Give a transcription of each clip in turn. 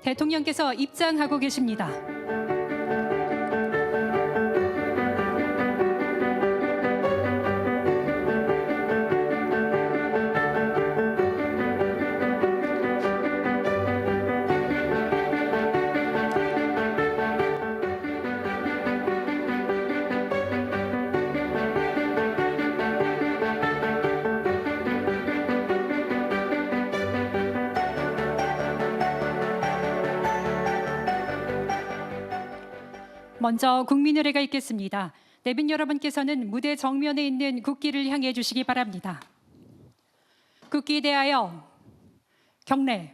대통령께서 입장하고 계십니다. 먼저 국민의례가 있겠습니다. 내빈 여러분께서는 무대 정면에 있는 국기를 향해 주시기 바랍니다. 국기에 대하여 경례.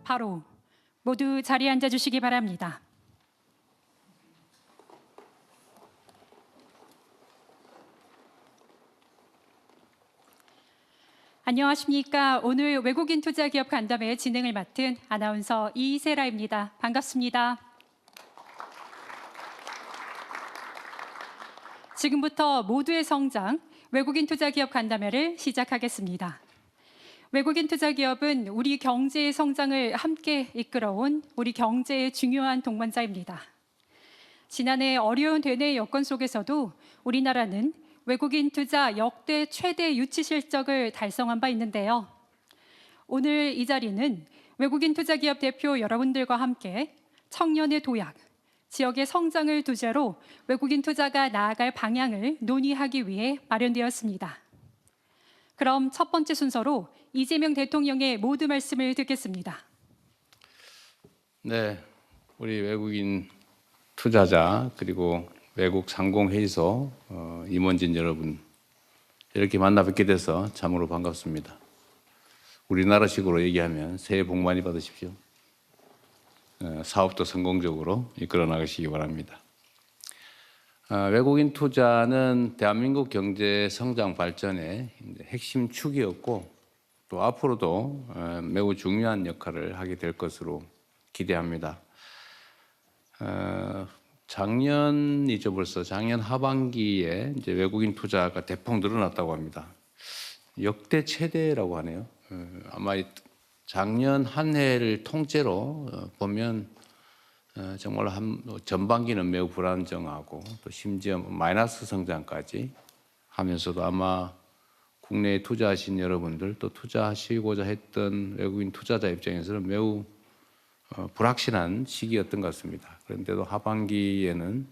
바로 모두 자리에 앉아 주시기 바랍니다. 안녕하십니까. 오늘 외국인 투자 기업 간담회 진행을 맡은 아나운서 이세라입니다. 반갑습니다. 지금부터 모두의 성장 외국인 투자 기업 간담회를 시작하겠습니다. 외국인 투자 기업은 우리 경제의 성장을 함께 이끌어온 우리 경제의 중요한 동반자입니다. 지난해 어려운 대내 여건 속에서도 우리나라는 외국인 투자 역대 최대 유치 실적을 달성한 바 있는데요. 오늘 이 자리는 외국인 투자 기업 대표 여러분들과 함께 청년의 도약, 지역의 성장을 주제로 외국인 투자가 나아갈 방향을 논의하기 위해 마련되었습니다. 그럼 첫 번째 순서로 이재명 대통령의 모두 말씀을 듣겠습니다. 네, 우리 외국인 투자자 그리고 외국 상공회의소 임원진 여러분 이렇게 만나 뵙게 돼서 참으로 반갑습니다. 우리나라식으로 얘기하면 새해 복 많이 받으십시오. 사업도 성공적으로 이끌어 나가시기 바랍니다. 외국인 투자는 대한민국 경제 성장 발전의 핵심 축이었고 또 앞으로도 매우 중요한 역할을 하게 될 것으로 기대합니다. 작년이죠, 벌써 작년 하반기에 이제 외국인 투자가 대폭 늘어났다고 합니다. 역대 최대라고 하네요. 아마 작년 한 해를 통째로 보면 정말 전반기는 매우 불안정하고 또 심지어 마이너스 성장까지 하면서도 아마 국내에 투자하신 여러분들 또 투자하시고자 했던 외국인 투자자 입장에서는 매우 불확실한 시기였던 것 같습니다. 그런데도 하반기에는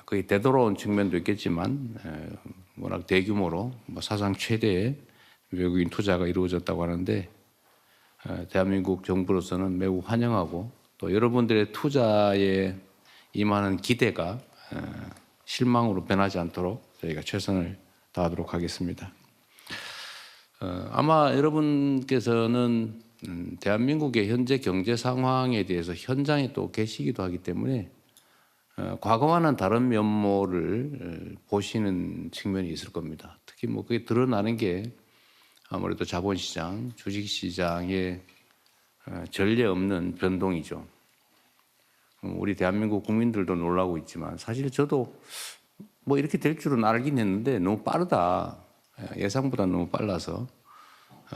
거의 되돌아온 측면도 있겠지만 워낙 대규모로 사상 최대의 외국인 투자가 이루어졌다고 하는데 대한민국 정부로서는 매우 환영하고 또 여러분들의 투자에 임하는 기대가 실망으로 변하지 않도록 저희가 최선을 다하도록 하겠습니다. 아마 여러분께서는 대한민국의 현재 경제 상황에 대해서 현장에 또 계시기도 하기 때문에 과거와는 다른 면모를 보시는 측면이 있을 겁니다. 특히 그게 드러나는 게 아무래도 자본시장, 주식시장의 전례 없는 변동이죠. 우리 대한민국 국민들도 놀라고 있지만 사실 저도 이렇게 될 줄은 알긴 했는데 너무 빠르다. 예상보다 너무 빨라서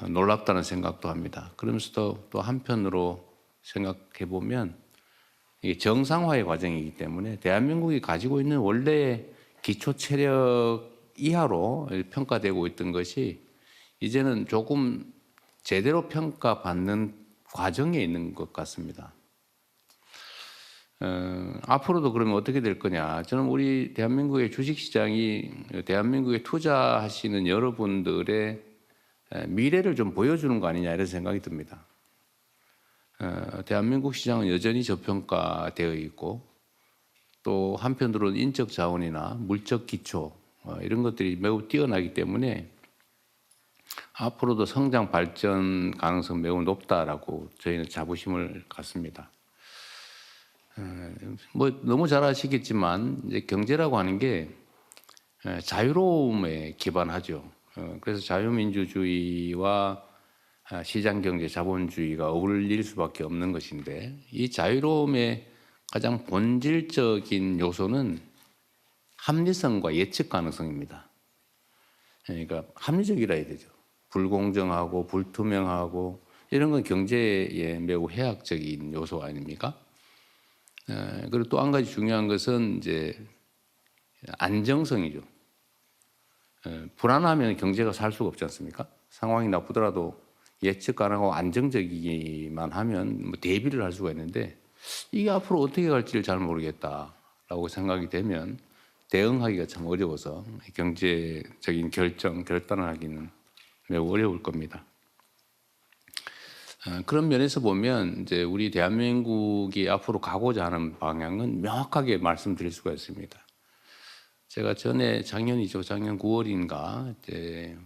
놀랍다는 생각도 합니다. 그러면서도 또 한편으로 생각해 보면 이게 정상화의 과정이기 때문에 대한민국이 가지고 있는 원래의 기초 체력 이하로 평가되고 있던 것이 이제는 조금 제대로 평가받는 과정에 있는 것 같습니다. 앞으로도 그러면 어떻게 될 거냐? 저는 우리 대한민국의 주식시장이 대한민국에 투자하시는 여러분들의 미래를 좀 보여주는 거 아니냐 이런 생각이 듭니다. 대한민국 시장은 여전히 저평가되어 있고 또 한편으로는 인적 자원이나 물적 기초 이런 것들이 매우 뛰어나기 때문에 앞으로도 성장 발전 가능성 매우 높다라고 저희는 자부심을 갖습니다. 뭐 너무 잘 아시겠지만 이제 경제라고 하는 게 자유로움에 기반하죠. 그래서 자유민주주의와 시장경제, 자본주의가 어울릴 수밖에 없는 것인데 이 자유로움의 가장 본질적인 요소는 합리성과 예측 가능성입니다. 그러니까 합리적이라 해야 되죠. 불공정하고 불투명하고 이런 건 경제에 매우 해악적인 요소 아닙니까? 그리고 또 한 가지 중요한 것은 이제 안정성이죠. 불안하면 경제가 살 수가 없지 않습니까? 상황이 나쁘더라도 예측 가능하고 안정적이기만 하면 뭐 대비를 할 수가 있는데 이게 앞으로 어떻게 갈지를 잘 모르겠다라고 생각이 되면 대응하기가 참 어려워서 경제적인 결단을 하기는 매우 어려울 겁니다. 그런 면에서 보면 이제 우리 대한민국이 앞으로 가고자 하는 방향은 명확하게 말씀드릴 수가 있습니다. 제가 전에 작년 9월인가 이제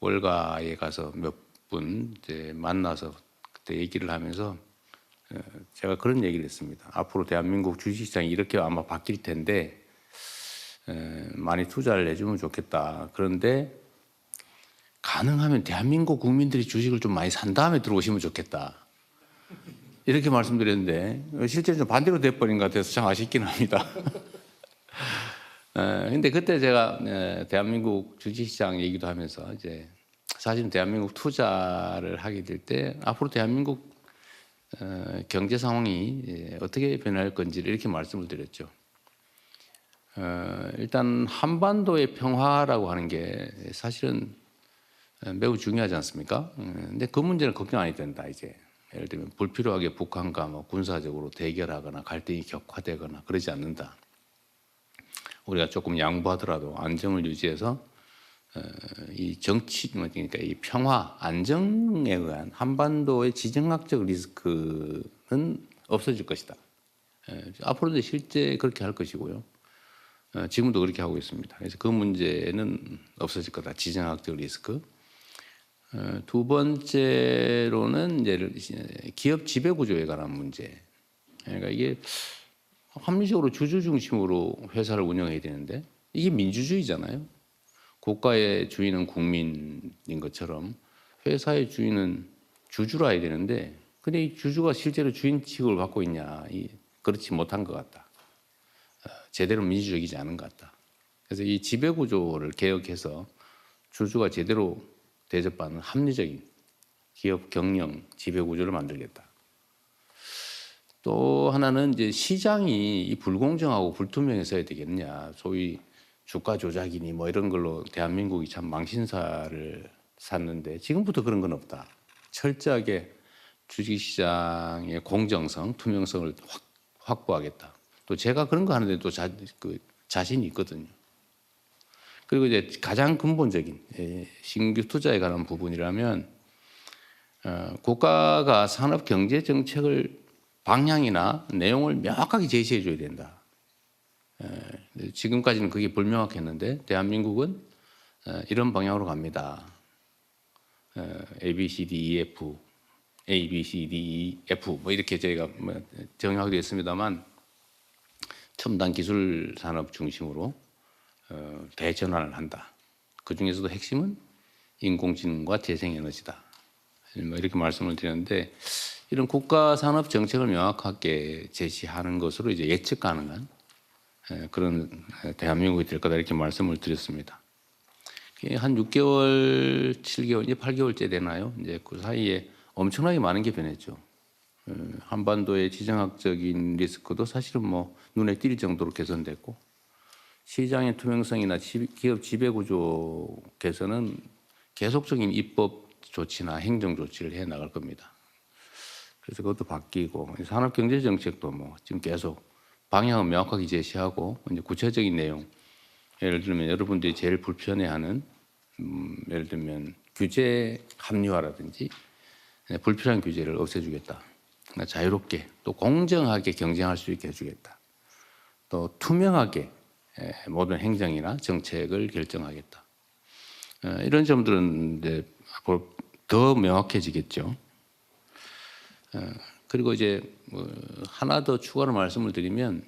월가에 가서 몇 분 이제 만나서 그때 얘기를 하면서 제가 그런 얘기를 했습니다. 앞으로 대한민국 주식시장이 이렇게 아마 바뀔 텐데 많이 투자를 해주면 좋겠다. 그런데 가능하면 대한민국 국민들이 주식을 좀 많이 산 다음에 들어오시면 좋겠다. 이렇게 말씀드렸는데 실제로 좀 반대로 돼버린 것 같아서 참 아쉽긴 합니다. 근데 그때 제가 대한민국 주식시장 얘기도 하면서 이제 사실은 대한민국 투자를 하게 될 때 앞으로 대한민국 경제 상황이 어떻게 변할 건지를 이렇게 말씀을 드렸죠. 일단 한반도의 평화라고 하는 게 사실은 매우 중요하지 않습니까? 근데 그 문제는 걱정 안 해도 된다. 이제 예를 들면 불필요하게 북한과 뭐 군사적으로 대결하거나 갈등이 격화되거나 그러지 않는다. 우리가 조금 양보하더라도 안정을 유지해서 이 정치 그러니까 이 평화 안정에 의한 한반도의 지정학적 리스크는 없어질 것이다. 앞으로도 실제 그렇게 할 것이고요. 지금도 그렇게 하고 있습니다. 그래서 그 문제는 없어질 거다. 지정학적 리스크. 두 번째로는 이제 기업 지배 구조에 관한 문제. 그러니까 이게 합리적으로 주주 중심으로 회사를 운영해야 되는데 이게 민주주의잖아요. 국가의 주인은 국민인 것처럼 회사의 주인은 주주라 해야 되는데 근데 이 주주가 실제로 주인 취급을 받고 있냐 그렇지 못한 것 같다. 제대로 민주적이지 않은 것 같다. 그래서 이 지배 구조를 개혁해서 주주가 제대로 대접받는 합리적인 기업 경영 지배 구조를 만들겠다. 또 하나는 이제 시장이 이 불공정하고 불투명해서야 되겠냐. 소위 주가 조작이니 뭐 이런 걸로 대한민국이 참 망신사를 샀는데 지금부터 그런 건 없다. 철저하게 주식시장의 공정성, 투명성을 확보하겠다. 또 제가 그런 거 하는데 또 자신이 있거든요. 그리고 이제 가장 근본적인 신규 투자에 관한 부분이라면 국가가 산업 경제 정책을 방향이나 내용을 명확하게 제시해 줘야 된다. 지금까지는 그게 불명확했는데 대한민국은 이런 방향으로 갑니다. A, B, C, D, E, F, A, B, C, D, E, F 뭐 이렇게 저희가 정의하게 됐습니다만 첨단 기술 산업 중심으로 대전환을 한다. 그 중에서도 핵심은 인공지능과 재생에너지다. 뭐 이렇게 말씀을 드렸는데 이런 국가 산업 정책을 명확하게 제시하는 것으로 이제 예측 가능한 그런 대한민국이 될 거다 이렇게 말씀을 드렸습니다. 한 6개월, 7개월, 이제 8개월째 되나요? 이제 그 사이에 엄청나게 많은 게 변했죠. 한반도의 지정학적인 리스크도 사실은 뭐 눈에 띌 정도로 개선됐고 시장의 투명성이나 기업 지배 구조 개선은 계속적인 입법 조치나 행정 조치를 해 나갈 겁니다. 그래서 그것도 바뀌고 산업경제정책도 뭐 지금 계속 방향은 명확하게 제시하고 이제 구체적인 내용 예를 들면 여러분들이 제일 불편해하는 예를 들면 규제 합리화라든지 불필요한 규제를 없애주겠다. 자유롭게 또 공정하게 경쟁할 수 있게 해주겠다. 또 투명하게 모든 행정이나 정책을 결정하겠다. 이런 점들은 이제 더 명확해지겠죠. 그리고 이제 하나 더 추가로 말씀을 드리면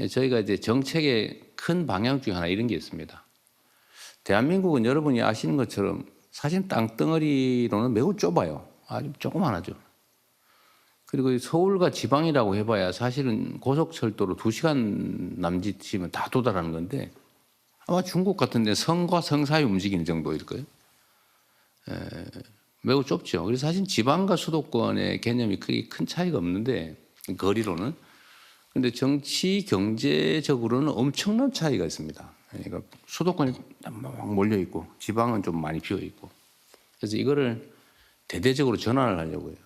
저희가 이제 정책의 큰 방향 중에 하나 이런 게 있습니다. 대한민국은 여러분이 아시는 것처럼 사실 땅덩어리로는 매우 좁아요. 아주 조그만하죠. 그리고 서울과 지방이라고 해봐야 사실은 고속철도로 2시간 남짓이면 다 도달하는 건데 아마 중국 같은 데 성과 성 사이 움직이는 정도일 거예요. 매우 좁죠. 그래서 사실 지방과 수도권의 개념이 크게 큰 차이가 없는데 거리로는. 그런데 정치 경제적으로는 엄청난 차이가 있습니다. 그러니까 수도권이 막 몰려 있고 지방은 좀 많이 비어 있고. 그래서 이거를 대대적으로 전환을 하려고 해요.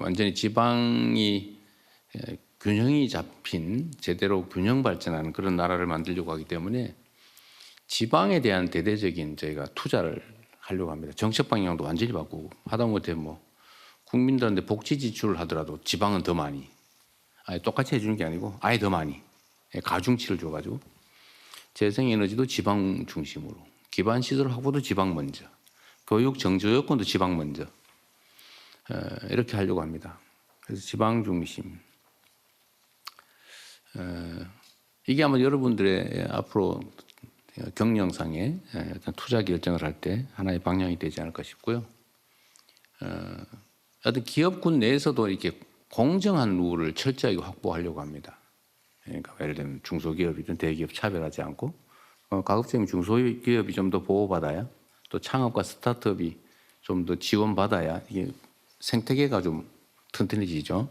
완전히 지방이 균형이 잡힌 제대로 균형 발전하는 그런 나라를 만들려고 하기 때문에 지방에 대한 대대적인 저희가 투자를 하려고 합니다. 정책 방향도 완전히 바꾸고 하다못해 뭐 국민들한테 복지 지출을 하더라도 지방은 더 많이 아예 똑같이 해주는 게 아니고 아예 더 많이 가중치를 줘가지고 재생에너지도 지방 중심으로 기반시설 확보도 지방 먼저 교육 정조여건도 지방 먼저 이렇게 하려고 합니다. 그래서 지방 중심 이게 아마 여러분들의 앞으로 경영상에 어떤 투자 결정을 할 때 하나의 방향이 되지 않을까 싶고요. 어떤 기업군 내에서도 이렇게 공정한 룰을 철저하게 확보하려고 합니다. 그러니까 예를 들면 중소기업이든 대기업 차별하지 않고 가급적이면 중소기업이 좀 더 보호받아야 또 창업과 스타트업이 좀 더 지원받아야 이게 생태계가 좀 튼튼해지죠.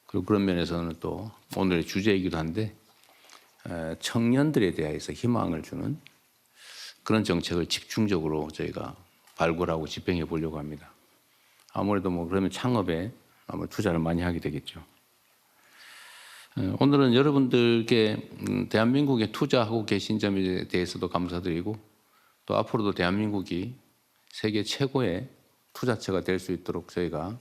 그리고 그런 면에서는 또 오늘의 주제이기도 한데 청년들에 대해서 희망을 주는 그런 정책을 집중적으로 저희가 발굴하고 집행해 보려고 합니다. 아무래도 뭐 그러면 창업에 아마 투자를 많이 하게 되겠죠. 오늘은 여러분들께 대한민국에 투자하고 계신 점에 대해서도 감사드리고 또 앞으로도 대한민국이 세계 최고의 투자처가 될 수 있도록 저희가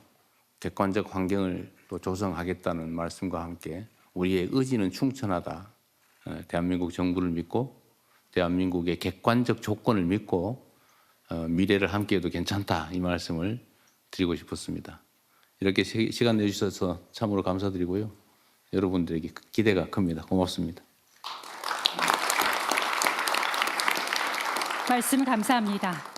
객관적 환경을 또 조성하겠다는 말씀과 함께 우리의 의지는 충천하다. 대한민국 정부를 믿고 대한민국의 객관적 조건을 믿고 미래를 함께해도 괜찮다 이 말씀을 드리고 싶었습니다. 이렇게 시간 내주셔서 참으로 감사드리고요. 여러분들에게 기대가 큽니다. 고맙습니다. 말씀 감사합니다.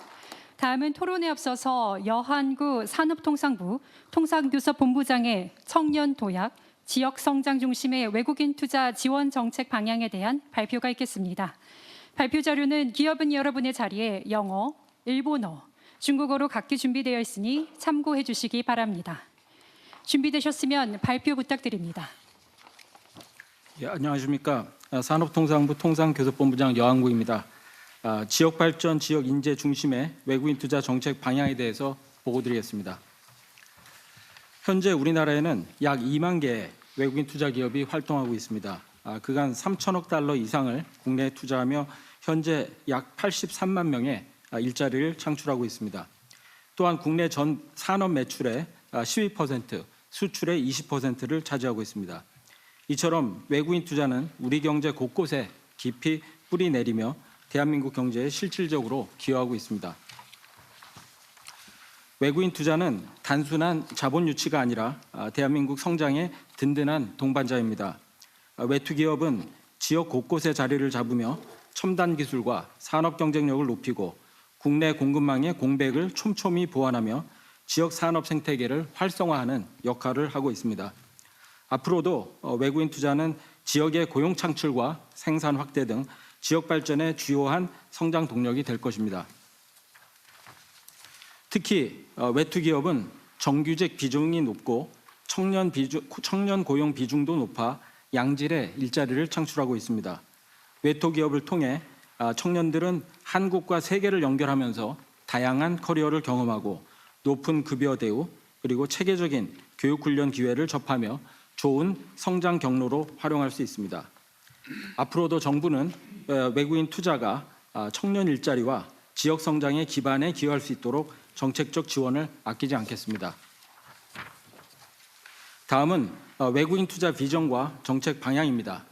다음은 토론에 앞서서 여한구 산업통상부 통상교섭본부장의 청년 도약, 지역 성장 중심의 외국인 투자 지원 정책 방향에 대한 발표가 있겠습니다. 발표 자료는 기업은 여러분의 자리에 영어, 일본어, 중국어로 각기 준비되어 있으니 참고해 주시기 바랍니다. 준비되셨으면 발표 부탁드립니다. 예, 안녕하십니까. 산업통상부 통상교섭본부장 여한구입니다. 지역발전, 지역 인재 중심의 외국인 투자 정책 방향에 대해서 보고드리겠습니다. 현재 우리나라에는 약 2만 개의 외국인 투자 기업이 활동하고 있습니다. 그간 3천억 달러 이상을 국내에 투자하며 현재 약 83만 명의 일자리를 창출하고 있습니다. 또한 국내 전 산업 매출의 12%, 수출의 20%를 차지하고 있습니다. 이처럼 외국인 투자는 우리 경제 곳곳에 깊이 뿌리 내리며 대한민국 경제에 실질적으로 기여하고 있습니다. 외국인 투자는 단순한 자본 유치가 아니라 대한민국 성장의 든든한 동반자입니다. 외투 기업은 지역 곳곳에 자리를 잡으며 첨단 기술과 산업 경쟁력을 높이고 국내 공급망의 공백을 촘촘히 보완하며 지역 산업 생태계를 활성화하는 역할을 하고 있습니다. 앞으로도 외국인 투자는 지역의 고용 창출과 생산 확대 등 지역 발전의 주요한 성장 동력이 될 것입니다. 특히 외투 기업은 정규직 비중이 높고 청년 고용 비중도 높아 양질의 일자리를 창출하고 있습니다. 외투 기업을 통해 청년들은 한국과 세계를 연결하면서 다양한 커리어를 경험하고 높은 급여 대우, 그리고 체계적인 교육 훈련 기회를 접하며 좋은 성장 경로로 활용할 수 있습니다. 앞으로도 정부는 외국인 투자가 청년 일자리와 지역 성장의 기반에 기여할 수 있도록 정책적 지원을 아끼지 않겠습니다. 다음은 외국인 투자 비전과 정책 방향입니다.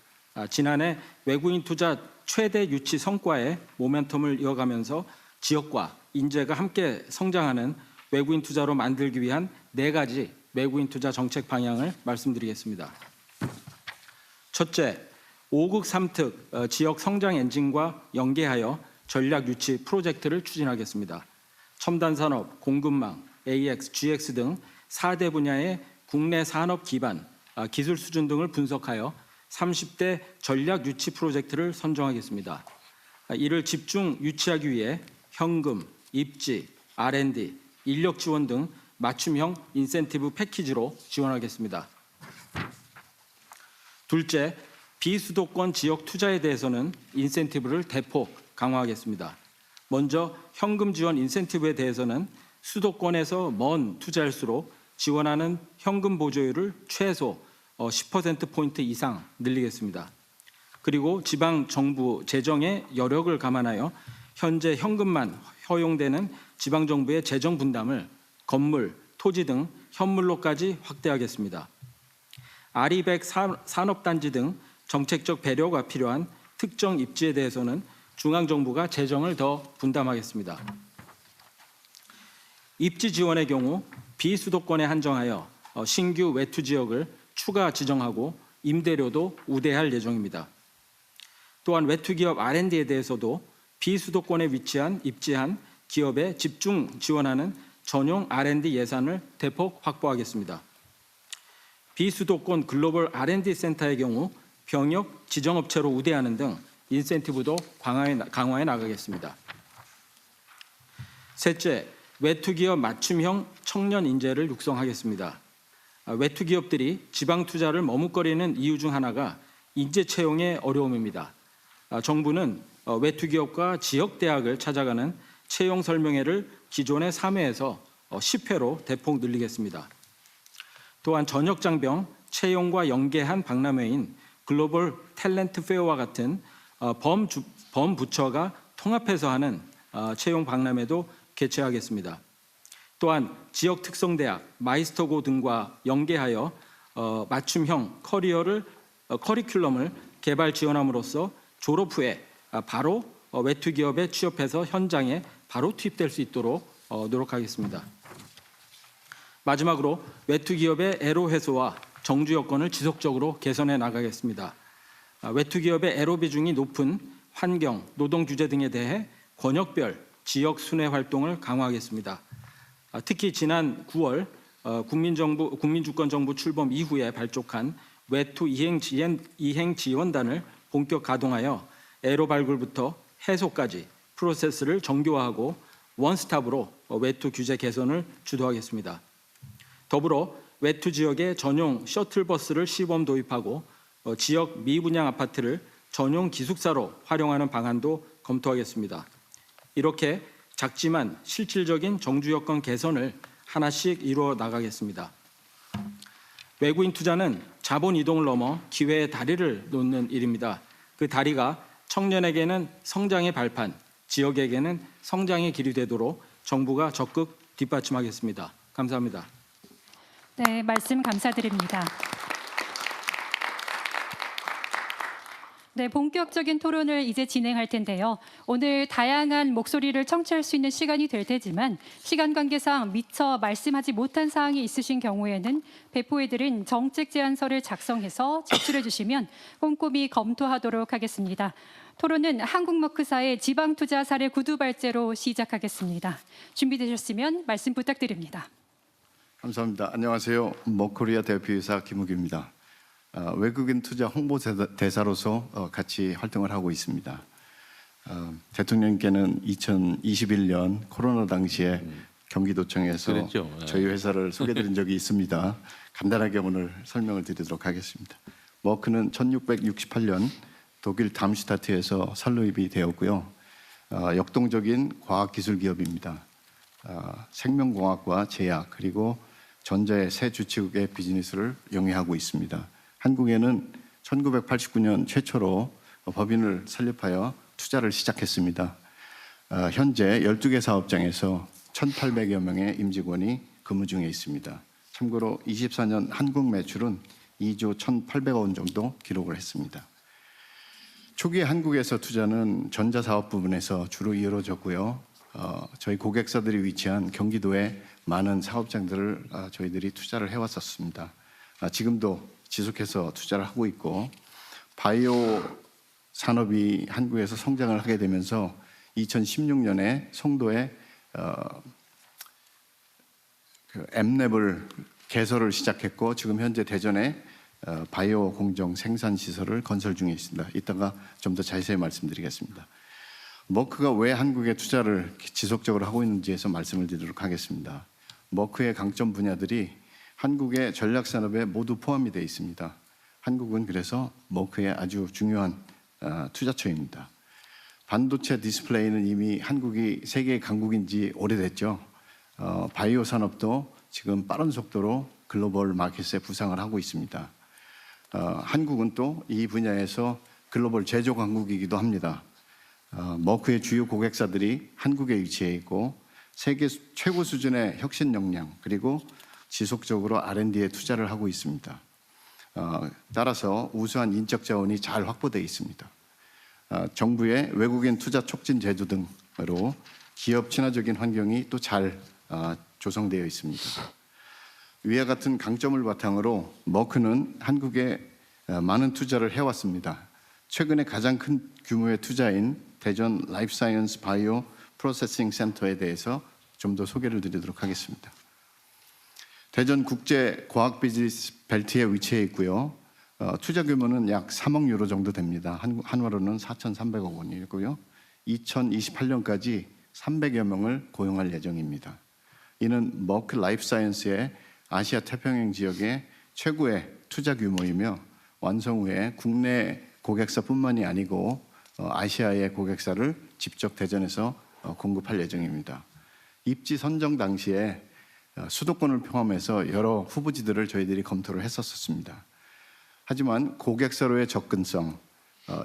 지난해 외국인 투자 최대 유치 성과의 모멘텀을 이어가면서 지역과 인재가 함께 성장하는 외국인 투자로 만들기 위한 4가지 외국인 투자 정책 방향을 말씀드리겠습니다. 첫째, 5극 3특 지역 성장 엔진과 연계하여 전략 유치 프로젝트를 추진하겠습니다. 첨단 산업, 공급망, AX, GX 등 4대 분야의 국내 산업 기반, 기술 수준 등을 분석하여 30대 전략 유치 프로젝트를 선정하겠습니다. 이를 집중 유치하기 위해 현금, 입지, R&D, 인력 지원 등 맞춤형 인센티브 패키지로 지원하겠습니다. 둘째, 비수도권 지역 투자에 대해서는 인센티브를 대폭 강화하겠습니다. 먼저 현금 지원 인센티브에 대해서는 수도권에서 먼 투자일수록 지원하는 현금 보조율을 최소 10%포인트 이상 늘리겠습니다. 그리고 지방 정부 재정의 여력을 감안하여 현재 현금만 허용되는 지방 정부의 재정 분담을 건물, 토지 등 현물로까지 확대하겠습니다. 아리백 산업단지 등 정책적 배려가 필요한 특정 입지에 대해서는 중앙정부가 재정을 더 분담하겠습니다. 입지 지원의 경우 비수도권에 한정하여 신규 외투 지역을 추가 지정하고 임대료도 우대할 예정입니다. 또한 외투 기업 R&D에 대해서도 비수도권에 위치한 입지한 기업에 집중 지원하는 전용 R&D 예산을 대폭 확보하겠습니다. 비수도권 글로벌 R&D 센터의 경우 병역 지정업체로 우대하는 등 인센티브도 강화해 나가겠습니다. 셋째, 외투기업 맞춤형 청년 인재를 육성하겠습니다. 외투기업들이 지방 투자를 머뭇거리는 이유 중 하나가 인재 채용의 어려움입니다. 정부는 외투기업과 지역대학을 찾아가는 채용 설명회를 기존의 3회에서 10회로 대폭 늘리겠습니다. 또한 전역장병 채용과 연계한 박람회인 글로벌 탤런트 페어와 같은 범부처가 통합해서 하는 채용 박람회도 개최하겠습니다. 또한 지역 특성대학, 마이스터고 등과 연계하여 맞춤형 커리큘럼을 개발 지원함으로써 졸업 후에 바로 외투기업에 취업해서 현장에 바로 투입될 수 있도록 노력하겠습니다. 마지막으로 외투기업의 애로 해소와 정주 여건을 지속적으로 개선해 나가겠습니다. 외투기업의 애로 비중이 높은 환경, 노동 규제 등에 대해 권역별 지역 순회 활동을 강화하겠습니다. 특히 지난 9월 국민주권정부 출범 이후에 발족한 외투 이행 지원단을 본격 가동하여 애로 발굴부터 해소까지 프로세스를 정교화하고 원스톱으로 외투 규제 개선을 주도하겠습니다. 더불어 외투 지역에 전용 셔틀버스를 시범 도입하고 지역 미분양 아파트를 전용 기숙사로 활용하는 방안도 검토하겠습니다. 이렇게 작지만 실질적인 정주 여건 개선을 하나씩 이루어 나가겠습니다. 외국인 투자는 자본 이동을 넘어 기회의 다리를 놓는 일입니다. 그 다리가 청년에게는 성장의 발판, 지역에게는 성장의 길이 되도록 정부가 적극 뒷받침하겠습니다. 감사합니다. 네, 말씀 감사드립니다. 네, 본격적인 토론을 이제 진행할 텐데요. 오늘 다양한 목소리를 청취할 수 있는 시간이 될 테지만 시간 관계상 미처 말씀하지 못한 사항이 있으신 경우에는 배포해드린 정책 제안서를 작성해서 제출해 주시면 꼼꼼히 검토하도록 하겠습니다. 토론은 한국머크사의 지방투자 사례 구두 발제로 시작하겠습니다. 준비되셨으면 말씀 부탁드립니다. 감사합니다. 안녕하세요. 머코리아 대표이사 김우규입니다. 외국인 투자 홍보대사로서 같이 활동을 하고 있습니다. 대통령께는 2021년 코로나 당시에 경기도청에서 그랬죠. 저희 회사를 소개드린 적이 있습니다. 간단하게 오늘 설명을 드리도록 하겠습니다. 머크는 1668년 독일 담슈타트에서 설립이 되었고요. 역동적인 과학기술 기업입니다. 생명공학과 제약 그리고 전자의 새 주축의 비즈니스를 영위하고 있습니다. 한국에는 1989년 최초로 법인을 설립하여 투자를 시작했습니다. 현재 12개 사업장에서 1,800여 명의 임직원이 근무 중에 있습니다. 참고로 24년 한국 매출은 2조 1,800억 원 정도 기록을 했습니다. 초기 한국에서 투자는 전자사업 부분에서 주로 이루어졌고요. 저희 고객사들이 위치한 경기도에 많은 사업장들을 저희들이 투자를 해왔었습니다. 지금도 지속해서 투자를 하고 있고, 바이오 산업이 한국에서 성장을 하게 되면서 2016년에 송도에 엠랩을 개설을 시작했고, 지금 현재 대전에 바이오 공정 생산 시설을 건설 중에 있습니다. 이따가 좀 더 자세히 말씀드리겠습니다. 머크가 왜 한국에 투자를 지속적으로 하고 있는지에서 말씀을 드리도록 하겠습니다. 머크의 강점 분야들이 한국의 전략 산업에 모두 포함이 되어 있습니다. 한국은 그래서 머크의 아주 중요한 투자처입니다. 반도체 디스플레이는 이미 한국이 세계 강국인지 오래됐죠. 바이오 산업도 지금 빠른 속도로 글로벌 마켓에 부상을 하고 있습니다. 한국은 또 이 분야에서 글로벌 제조 강국이기도 합니다. 머크의 주요 고객사들이 한국에 위치해 있고, 세계 최고 수준의 혁신 역량 그리고 지속적으로 R&D에 투자를 하고 있습니다. 따라서 우수한 인적 자원이 잘 확보되어 있습니다. 정부의 외국인 투자 촉진 제도 등으로 기업 친화적인 환경이 또 잘 조성되어 있습니다. 위와 같은 강점을 바탕으로 머크는 한국에 많은 투자를 해왔습니다. 최근에 가장 큰 규모의 투자인 대전 라이프사이언스 바이오 프로세싱 센터에 대해서 좀 더 소개를 드리도록 하겠습니다. 대전 국제 과학 비즈니스 벨트에 위치해 있고요. 투자 규모는 약 3억 유로 정도 됩니다. 한화로는 4,300억 원이고요. 2028년까지 300여 명을 고용할 예정입니다. 이는 머크 라이프사이언스의 아시아 태평양 지역의 최고의 투자 규모이며, 완성 후에 국내 고객사뿐만이 아니고 아시아의 고객사를 직접 대전에서 공급할 예정입니다. 입지 선정 당시에 수도권을 포함해서 여러 후보지들을 저희들이 검토를 했었습니다. 하지만 고객사로의 접근성,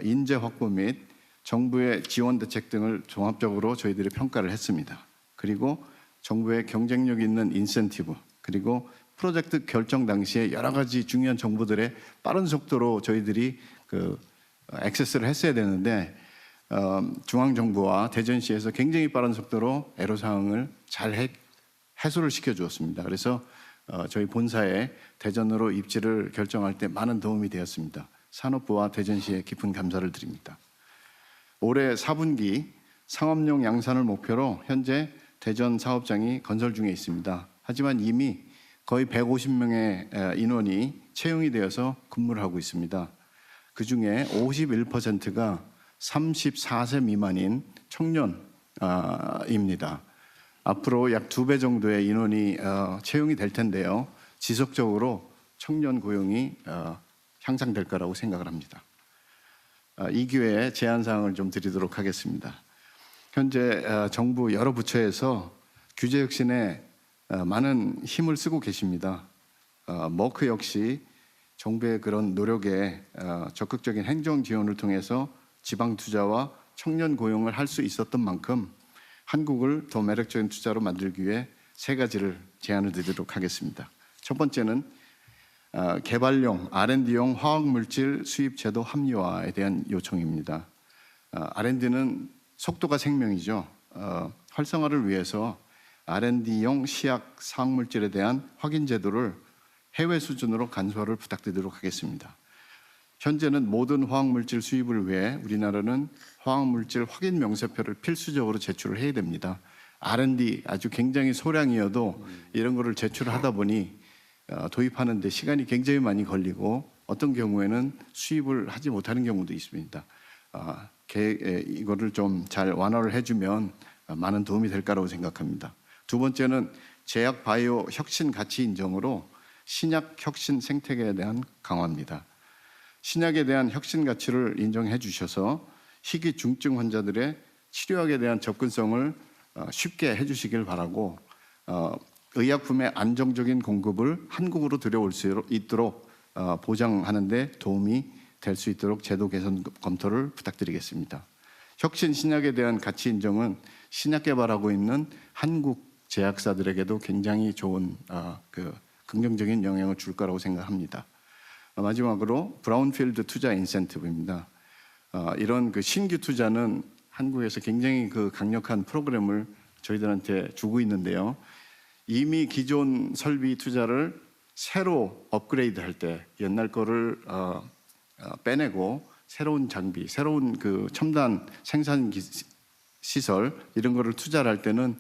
인재 확보 및 정부의 지원 대책 등을 종합적으로 저희들이 평가를 했습니다. 그리고 정부의 경쟁력 있는 인센티브, 그리고 프로젝트 결정 당시에 여러 가지 중요한 정보들의 빠른 속도로 저희들이 액세스를 했어야 되는데, 중앙정부와 대전시에서 굉장히 빠른 속도로 애로사항을 잘 해소를 시켜주었습니다. 그래서 저희 본사에 대전으로 입지를 결정할 때 많은 도움이 되었습니다. 산업부와 대전시에 깊은 감사를 드립니다. 올해 4분기 상업용 양산을 목표로 현재 대전 사업장이 건설 중에 있습니다. 하지만 이미 거의 150명의 인원이 채용이 되어서 근무를 하고 있습니다. 그 중에 51%가 34세 미만인 청년입니다. 앞으로 약 2배 정도의 인원이 채용이 될 텐데요. 지속적으로 청년 고용이 향상될 거라고 생각을 합니다. 이 기회에 제안사항을 좀 드리도록 하겠습니다. 현재 정부 여러 부처에서 규제 혁신에 많은 힘을 쓰고 계십니다. 머크 역시 정부의 그런 노력에 적극적인 행정 지원을 통해서 지방 투자와 청년 고용을 할 수 있었던 만큼 한국을 더 매력적인 투자로 만들기 위해 3가지를 제안을 드리도록 하겠습니다. 첫 번째는 개발용, R&D용 화학물질 수입 제도 합리화에 대한 요청입니다. R&D는 속도가 생명이죠. 활성화를 위해서 R&D용 시약 화학물질에 대한 확인 제도를 해외 수준으로 간소화를 부탁드리도록 하겠습니다. 현재는 모든 화학물질 수입을 위해 우리나라는 화학물질 확인 명세표를 필수적으로 제출을 해야 됩니다. R&D 아주 굉장히 소량이어도 이런 거를 제출하다 보니 도입하는 데 시간이 굉장히 많이 걸리고, 어떤 경우에는 수입을 하지 못하는 경우도 있습니다. 이거를 좀 잘 완화를 해주면 많은 도움이 될 거라고 생각합니다. 두 번째는 제약 바이오 혁신 가치 인정으로 신약 혁신 생태계에 대한 강화입니다. 신약에 대한 혁신 가치를 인정해 주셔서 희귀 중증 환자들의 치료약에 대한 접근성을 쉽게 해주시길 바라고, 의약품의 안정적인 공급을 한국으로 들여올 수 있도록 보장하는 데 도움이 될 수 있도록 제도 개선 검토를 부탁드리겠습니다. 혁신 신약에 대한 가치 인정은 신약 개발하고 있는 한국 제약사들에게도 굉장히 좋은 긍정적인 영향을 줄 거라고 생각합니다. 마지막으로 브라운필드 투자 인센티브입니다. 이런 신규 투자는 한국에서 굉장히 강력한 프로그램을 저희들한테 주고 있는데요. 이미 기존 설비 투자를 새로 업그레이드 할 때 옛날 거를 빼내고 새로운 장비, 새로운 첨단 생산 시설 이런 거를 투자를 할 때는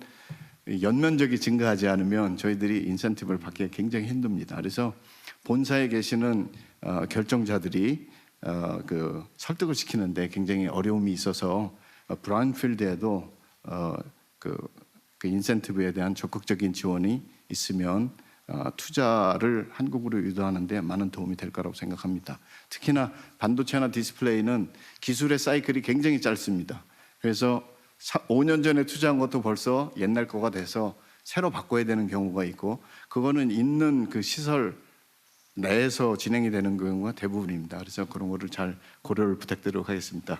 연면적이 증가하지 않으면 저희들이 인센티브를 받기가 굉장히 힘듭니다. 그래서 본사에 계시는 결정자들이 설득을 시키는데 굉장히 어려움이 있어서 브라운필드에도 그 인센티브에 대한 적극적인 지원이 있으면 투자를 한국으로 유도하는 데 많은 도움이 될 거라고 생각합니다. 특히나 반도체나 디스플레이는 기술의 사이클이 굉장히 짧습니다. 그래서 5년 전에 투자한 것도 벌써 옛날 거가 돼서 새로 바꿔야 되는 경우가 있고 그거는 있는 시설 내에서 진행이 되는 경우가 대부분입니다. 그래서 그런 거를 잘 고려를 부탁드리도록 하겠습니다.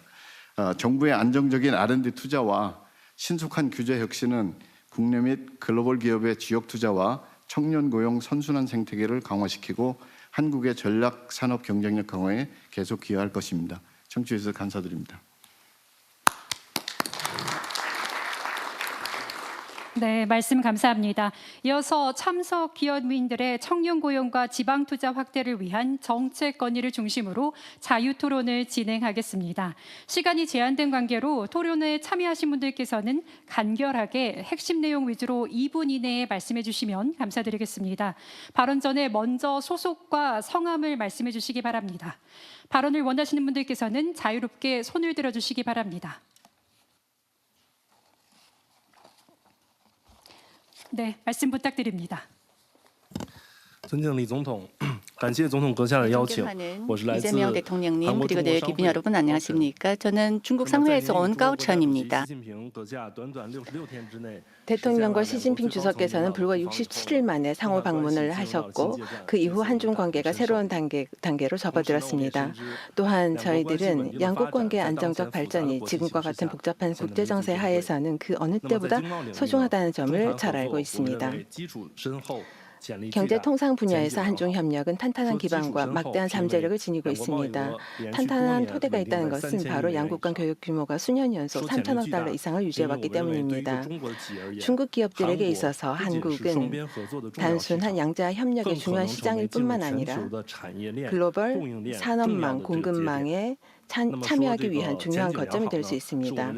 정부의 안정적인 R&D 투자와 신속한 규제 혁신은 국내 및 글로벌 기업의 지역 투자와 청년 고용 선순환 생태계를 강화시키고 한국의 전략 산업 경쟁력 강화에 계속 기여할 것입니다. 청취해 주셔서 감사드립니다. 네, 말씀 감사합니다. 이어서 참석 기업인들의 청년 고용과 지방 투자 확대를 위한 정책 건의를 중심으로 자유 토론을 진행하겠습니다. 시간이 제한된 관계로 토론에 참여하신 분들께서는 간결하게 핵심 내용 위주로 2분 이내에 말씀해 주시면 감사드리겠습니다. 발언 전에 먼저 소속과 성함을 말씀해 주시기 바랍니다. 발언을 원하시는 분들께서는 자유롭게 손을 들어 주시기 바랍니다. 네, 말씀 부탁드립니다. 尊敬李总统，感谢总统阁下的邀请。我是来自 이재명 대통령님 한국 그리고 네, 기빈 여러분 안녕하십니까? 저는 중국 상하이에서 온 까오천입니다. 대통령과 시진핑 주석께서는 불과 67일 만에 상호 방문을 하셨고 그 이후 한중 관계가 새로운 단계로 접어들었습니다. 또한 저희들은 양국 관계의 안정적 발전이 지금과 같은 복잡한 국제 정세 하에서는 그 어느 때보다 소중하다는 점을 잘 알고 있습니다. 경제 통상 분야에서 한중 협력은 탄탄한 기반과 막대한 잠재력을 지니고 있습니다. 탄탄한 토대가 있다는 것은 바로 양국 간 교육 규모가 수년 연속 3천억 달러 이상을 유지해왔기 때문입니다. 중국 기업들에게 있어서 한국은 단순한 양자 협력의 중요한 시장일 뿐만 아니라 글로벌 산업망, 공급망에 참여하기 위한 중요한 거점이 될 수 있습니다.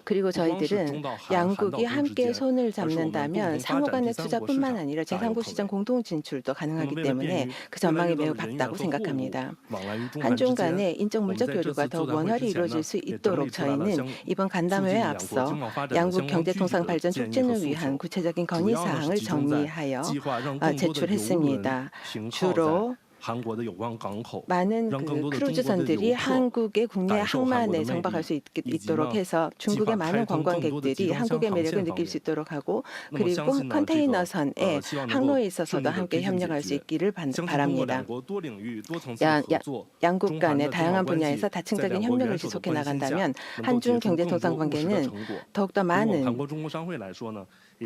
그리고 저희들은 양국이 함께 손을 잡는다면 상호 간의 투자뿐만 아니라 제3국 시장 공동 진출도 가능하기 때문에 그 전망이 매우 밝다고 생각합니다. 한중 간의 인적 물적 교류가 더욱 원활히 이루어질 수 있도록 저희는 이번 간담회에 앞서 양국 경제 통상 발전 촉진을 위한 구체적인 건의 사항을 정리하여 제출했습니다. 주로 많은 크루즈선들이 한국의 국내 항만에 정박할 수 있도록 해서 중국의 많은 관광객들이 한국의 매력을 느낄 수 있도록 하고 그리고 컨테이너선의 항로에 있어서도 함께 협력할 수 있기를 바랍니다. 양국 간의 다양한 분야에서 다층적인 협력을 지속해 나간다면 한중 경제 통상 관계는 더욱더 많은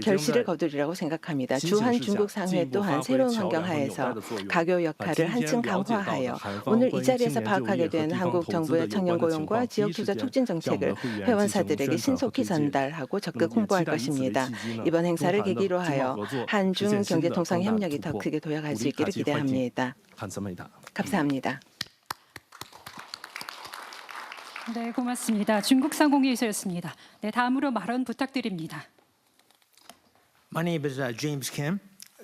결실을 거두리라고 생각합니다. 주한 중국 상회 또한 새로운 환경 하에서 가교 역할을 한층 강화하여 오늘 이 자리에서 파악하게 된 한국 정부의 청년 고용과 지역 투자 촉진 정책을 회원사들에게 신속히 전달하고 적극 홍보할 것입니다. 이번 행사를 계기로 하여 한중 경제 통상 협력이 더 크게 도약할 수 있기를 기대합니다. 감사합니다. 네, 고맙습니다. 중국 상공회의소였습니다. 네, 다음으로 발언 부탁드립니다. My name is James Kim.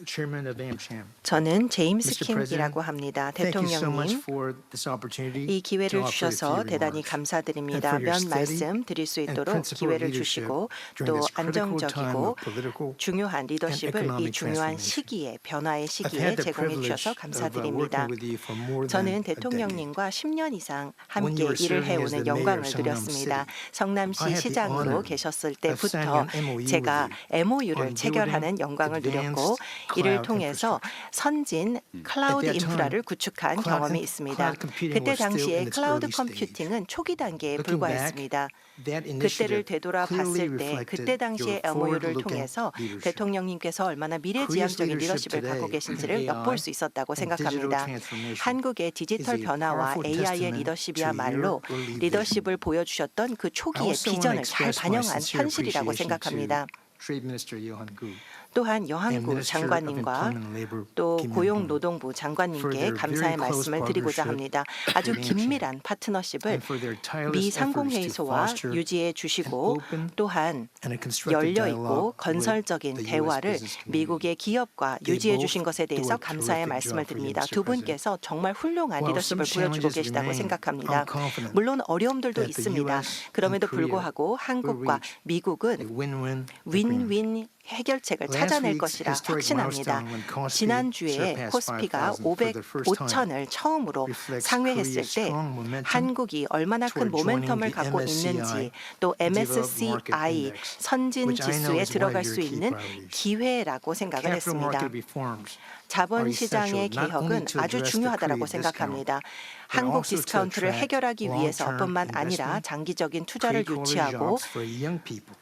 Chairman of AmCham. 저는 제임스 Mr. President, 킴이라고 합니다. Thank you so much 대통령님, for this opportunity 이 기회를 to offer a 주셔서 few 대단히 remarks. 감사드립니다. And for your 몇 steady 말씀 드릴 수 and 있도록 principled 기회를 leadership 주시고 during 또 this critical time 안정적이고 of political 중요한 리더십을 이 economic 중요한 transformation. 시기에 변화의 I've 시기에 had the 제공해 privilege 주셔서 of 감사드립니다. working with you for more than 저는 a decade. 대통령님과 10년 이상 When 함께 you were 일을 serving as 해오는 the mayor 영광을 of Seongnam 누렸습니다. City, 성남시 I had the 시장으로 honor 계셨을 of 때부터 signing an MOU 제가 with you MOU를 on 체결하는 building 영광을 누렸고 advanced 이를 cloud 통해서 선진 클라우드 At that time, 인프라를 구축한 cloud 경험이 com- 있습니다. cloud computing 그때 was still 당시에 in its 클라우드 early stage. 컴퓨팅은 초기 단계에 Looking 불과했습니다. back, that 그때를 initiative 되돌아봤을 clearly 때 reflected 그때 당시의 your MOU를 forward-looking 통해서 leadership. 대통령님께서 얼마나 Korea's 미래지향적인 leadership 리더십을 갖고 today 계신지를 in AI 엿볼 수 있었다고 and digital 생각합니다. transformation 한국의 디지털 is a 변화와 powerful AI의 testament 리더십이야말로 to your early vision. 리더십을 보여주셨던 그 I 초기의 also want to 비전을 잘 express my 반영한 sincere 현실이라고 appreciation 생각합니다. to Trade Minister Johan Gu 또한 and 여한구 Minister of 장관님과 Employment and Labor 또 Kim Young-gun 고용노동부 for 장관님께 their 감사의 very close 말씀을 드리고자 partnership 합니다. 아주 with AmCham 긴밀한 파트너십을 and for their tireless 미 efforts to 상공회의소와 foster 유지해 an 주시고 open 또한 and a constructive 열려 dialogue 있고 with 건설적인 the US 대화를 business community. 미국의 기업과 They 유지해 both 주신 것에 do a 대해서 감사의 terrific 말씀을 job for you, 드립니다. Mr. 두 분께서 정말 훌륭한 While 리더십을 some 보여주고 challenges 계시다고 remain, 생각합니다. I'm confident 물론 어려움들도 that the 있습니다. US 그럼에도 and Korea 불구하고 will 한국과 reach 미국은 a win-win agreement. 윈윈 해결책을 Last 찾아낼 week's 것이라 historic 확신합니다. milestone when Kospi 지난주에 surpassed 코스피가 5,000 for the first time 5천을 처음으로 reflects 상회했을 Korea's 때 strong momentum 한국이 얼마나 큰 toward joining 모멘텀을 the 갖고 MSCI 있는지 또 Developed Market MSCI Index, 선진 which I know 지수에 is one 들어갈 of 수 your key 있는 priorities. 기회라고 생각을 Capital 했습니다. market reforms 자본 are 시장의 essential not 개혁은 only to 아주 address the 중요하다라고 Korea 생각합니다. discount, 한국 also to 디스카운트를 attract 해결하기 위해서 long-term 뿐만 아니라 investment, 장기적인 투자를 create quality 유치하고 jobs for young people,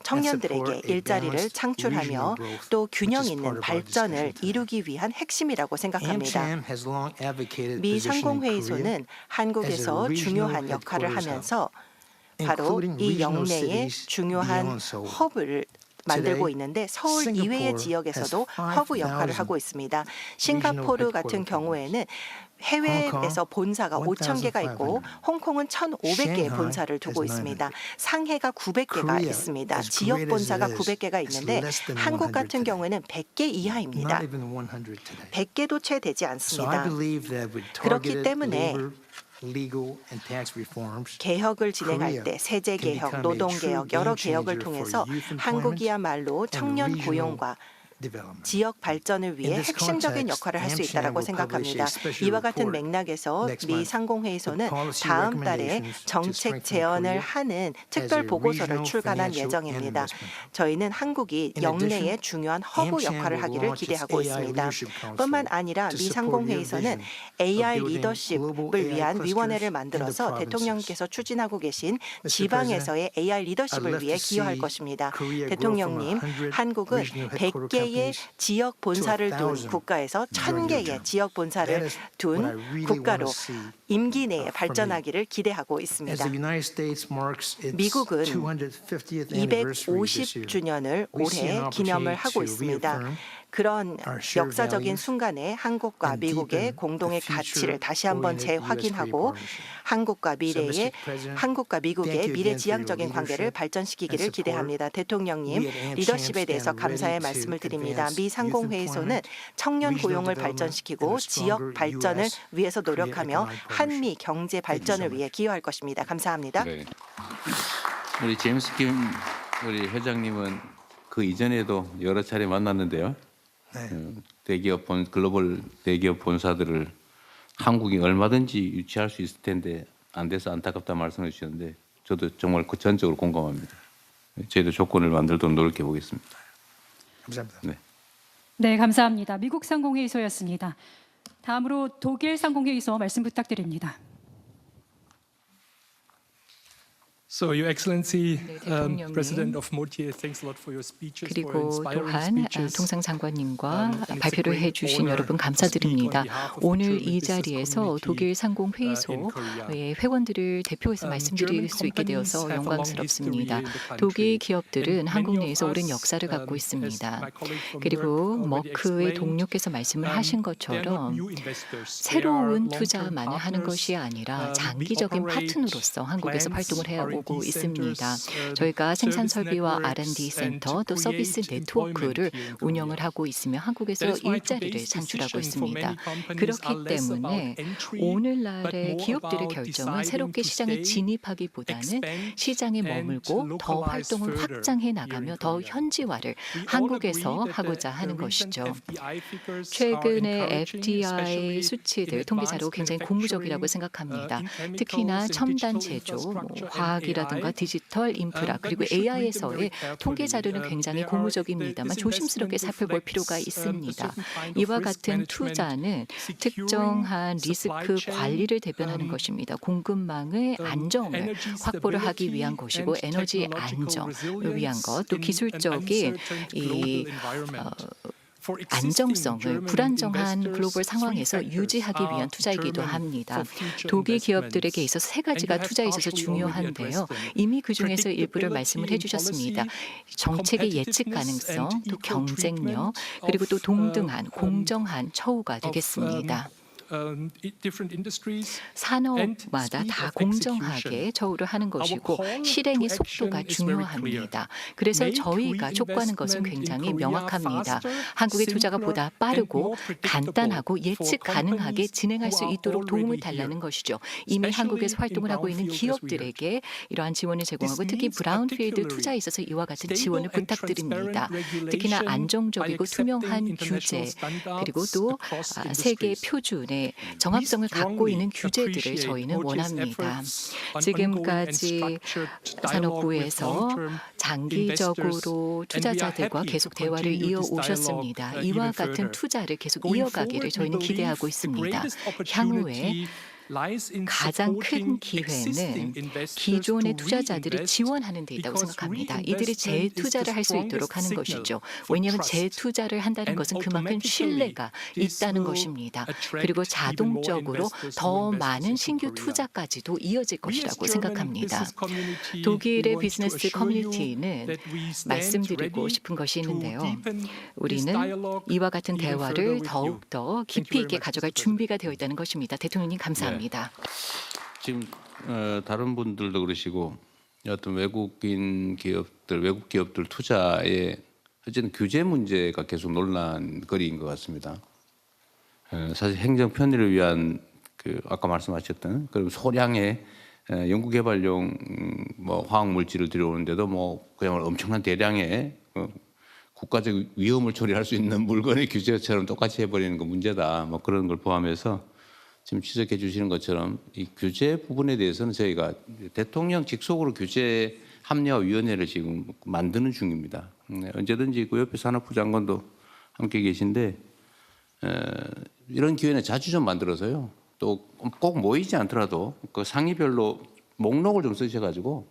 청년들에게 일자리를 창출하며 또 균형 있는 발전을 이루기 위한 핵심이라고 생각합니다. AmCham has long advocated 미 positioning Korea 상공회의소는 한국에서 as a 중요한 regional 역할을 headquarters 하면서 바로 including 이 regional 영내의 cities 중요한 beyond Seoul. 허브를 만들고 Today, 있는데 서울 Singapore 이외의 지역에서도 has 허브 역할을 5,000 하고 있습니다. 싱가포르 같은 headquarters. 경우에는 해외에서 본사가 5,000개가 있고 홍콩은 1,500개의 Shanghai 본사를 두고 has 있습니다. 상해가 900개가 Korea, 있습니다. as 지역 great as 본사가 it is, 900개가 is 있는데 less than 한국 100 같은 today. 경우에는 100개 이하입니다. Not even 100 today. 100개도 채 되지 So I 않습니다. believe that with 그렇기 targeted 때문에 labor, legal and tax reforms, 개혁을 진행할 때 세제 can 개혁, become a 노동 true 개혁, 여러 game 개혁을 changer 통해서 for youth employment 한국이야말로 and 청년 regional 고용과 development. 지역 발전을 위해 In this 핵심적인 context, 역할을 할 수 AmCham 있다고 will 생각합니다. publish a special 이와 같은 report 맥락에서 next 미 month 상공회의소는 with policy 다음 달에 recommendations to 정책 strengthen 제언을 Korea 하는 as 특별 a 보고서를 regional 출간할 financial 예정입니다. and investment hub. 저희는 한국이 In 영내의 addition, 중요한 허브 AmCham 역할을 will 하기를 launch its 기대하고 AI 있습니다. Leadership Council 뿐만 아니라 to 미 support your 상공회의소는 vision of AI building 리더십을 global AI 위한 clusters 위원회를 in the 만들어서 provinces. 대통령께서 추진하고 계신 Mr. 지방에서의 AI I'd 리더십을 love 위해 to 기여할 see 것입니다. Korea grow 대통령님, from 100 한국은 regional headquarter 100개의 companies 지역 본사를 둔 1,000 국가에서 during your 1,000개의 term. 지역 본사를 That is 둔 what I really 국가로 want to see 임기 내에 from you. 발전하기를 기대하고 As 있습니다. the United States marks its 미국은 250th anniversary this year, 250주년을 we see 올해 an 기념을 opportunity 하고 to 있습니다. reaffirm 그런 our shared 역사적인 values 순간에 한국과 and 미국의 deepen 공동의 the 가치를 다시 한번 future-oriented 재확인하고 US-Korea 한국과 So, 미래의 Mr. President, 한국과 미국의 thank you 미래 again for 지향적인 your 관계를 leadership 발전시키기를 and support. 기대합니다. 대통령님, We at AmCham 리더십에 stand 대해서 감사의 ready to 말씀을 드립니다. advance 미 youth 상공회의소는 employment, 청년 regional 고용을 development, 발전시키고 and a 지역 stronger 발전을 US 위해서 노력하며 Korea economic 한미 경제 발전을 so 위해 기여할 것입니다. 감사합니다. 네. 우리 제임스 김 우리 회장님은 그 이전에도 여러 차례 만났는데요. 네. 대기업 글로벌 대기업 본사들을 한국이 얼마든지 유치할 수 있을 텐데 안 돼서 안타깝다 말씀해 주셨는데 저도 정말 전적으로 공감합니다. 저희도 조건을 만들도록 노력해 보겠습니다. 감사합니다. 네. 네, 감사합니다. 미국 상공회의소였습니다. 다음으로 독일 상공회의소 말씀 부탁드립니다. So, Your Excellency, 대통령님. President of Motier, thanks a lot for your speeches, for 그리고 inspiring 또한 speeches. 통상장관님과 it's a 발표를 great 해주신 honor 여러분 to 감사드립니다. speak on behalf of the 오늘 German 이 business 자리에서 community, 독일 in 상공회의소의 회원들을 대표해서 말씀드릴 수 있게 되어서 영광스럽습니다. 독일 기업들은 한국 내에서 오랜 역사를 갖고 있습니다. 그리고 머크의 동료께서 말씀을 하신 것처럼 새로운 투자만을 하는 것이 아니라 장기적인 파트너로서 한국에서 활동을 해오고 하고 있습니다. 저희가 생산 설비와 R&D 센터 또 서비스 네트워크를 운영을 하고 있으며 한국에서 일자리를 창출하고 있습니다. 그렇기 때문에 오늘날의 기업들의 결정은 새롭게 시장에 진입하기보다는 시장에 머물고 더 활동을 확장해 나가며 더 현지화를 한국에서 하고자 하는 것이죠. 최근의 FDI 수치들 통계 자료 굉장히 고무적이라고 생각합니다. 특히나 첨단 제조, 과학이라든가 디지털 인프라 그리고 AI에서의 통계 자료는 굉장히 고무적입니다만 조심스럽게 살펴볼 필요가 있습니다. 이와 같은 투자는 특정한 리스크 관리를 대변하는 것입니다. 공급망의 안정을 확보를 하기 위한 것이고 에너지 안정을 위한 것, 또 기술적인 이 안정성을 불안정한 글로벌 상황에서 유지하기 위한 투자이기도 합니다. 독일 기업들에게 있어서 세 가지가 투자에 있어서 중요한데요. 이미 그중에서 일부를 말씀을 해주셨습니다. 정책의 예측 가능성, 또 경쟁력, 그리고 또 동등한, 공정한 처우가 되겠습니다. 산업마다 다 공정하게 처우를 하는 것이고 실행의 속도가 중요합니다. 그래서 저희가 촉구하는 것은 굉장히 명확합니다. 한국의 투자가 보다 빠르고 간단하고 예측 가능하게 진행할 수 있도록 도움을 달라는 것이죠. 이미 한국에서 활동을 하고 있는 기업들에게 이러한 지원을 제공하고 특히 브라운필드 투자에 있어서 이와 같은 지원을 부탁드립니다. 특히나 안정적이고 투명한 규제 그리고 또 세계 표준의 정합성을 갖고 있는 규제들을 저희는 원합니다. 지금까지 산업부에서 장기적으로 투자자들과 계속 대화를 이어오셨습니다. 이와 같은 투자를 계속 이어가기를 저희는 기대하고 있습니다. 향후에 가장 큰 기회는 기존의 투자자들이 지원하는 데 있다고 생각합니다. 이들이 재투자를 할 수 있도록 하는 것이죠. 왜냐하면 재투자를 한다는 것은 그만큼 신뢰가 있다는 것입니다. 그리고 자동적으로 더 많은 신규 투자까지도 이어질 것이라고 생각합니다. 독일의 비즈니스 커뮤니티는 말씀드리고 싶은 것이 있는데요. 우리는 이와 같은 대화를 더욱더 깊이 있게 가져갈 준비가 되어 있다는 것입니다. 대통령님 감사합니다. 지금 다른 분들도 그러시고 어떤 외국 기업들 투자에 어쨌든 규제 문제가 계속 논란거리인 것 같습니다. 사실 행정 편의를 위한 아까 말씀하셨던 그런 소량의 연구개발용 화학 물질을 들여오는데도 그야말로 엄청난 대량의 국가적 위험을 초래할 수 있는 물건의 규제처럼 똑같이 해버리는 거 문제다. 그런 걸 포함해서 지금 지적해 주시는 것처럼 이 규제 부분에 대해서는 저희가 대통령 직속으로 규제 합리화위원회를 지금 만드는 중입니다. 언제든지 그 옆에 산업부 장관도 함께 계신데 이런 기회는 자주 좀 만들어서요. 또 꼭 모이지 않더라도 그 상위별로 목록을 좀 쓰셔가지고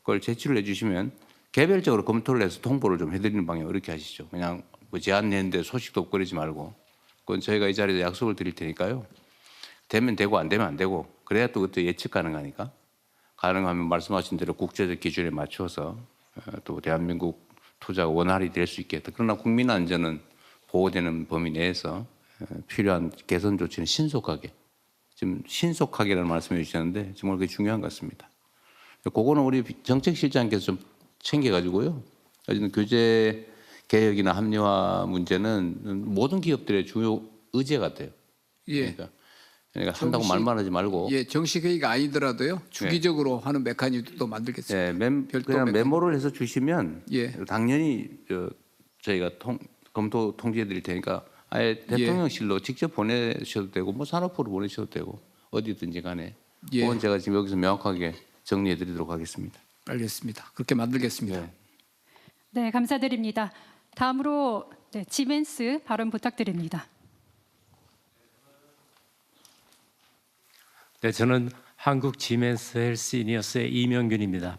그걸 제출을 해주시면 개별적으로 검토를 해서 통보를 좀 해드리는 방향 이렇게 하시죠. 그냥 제안했는데 소식도 없고 그러지 말고 그건 저희가 이 자리에서 약속을 드릴 테니까요. 되면 되고 안 되면 안 되고 그래야 또 그때 예측 가능하니까 가능하면 말씀하신 대로 국제적 기준에 맞춰서 또 대한민국 투자가 원활히 될 수 있게 그러나 국민 안전은 보호되는 범위 내에서 필요한 개선 조치는 신속하게 지금 신속하게라는 말씀해 주셨는데 정말 그게 중요한 것 같습니다. 그거는 우리 정책실장께서 좀 챙겨가지고요. 어쨌든 규제 개혁이나 합리화 문제는 모든 기업들의 주요 의제 같아요. 예. 그러니까 한다고 말만 하지 말고. 예, 정식 회의가 아니더라도요. 주기적으로 하는 메커니즘도 만들겠습니다. 그냥 메모를 해서 주시면 예. 당연히 저희가 검토 통지해 드릴 테니까 아예 대통령실로 직접 보내셔도 되고 산업부로 보내셔도 되고 어디든지 간에 그건 제가 지금 여기서 명확하게 정리해 드리도록 하겠습니다. 알겠습니다. 그렇게 만들겠습니다. 네, 감사드립니다. 다음으로 지멘스 발언 부탁드립니다. 네, 저는 한국 지멘스 헬스이니어스의 이명균입니다.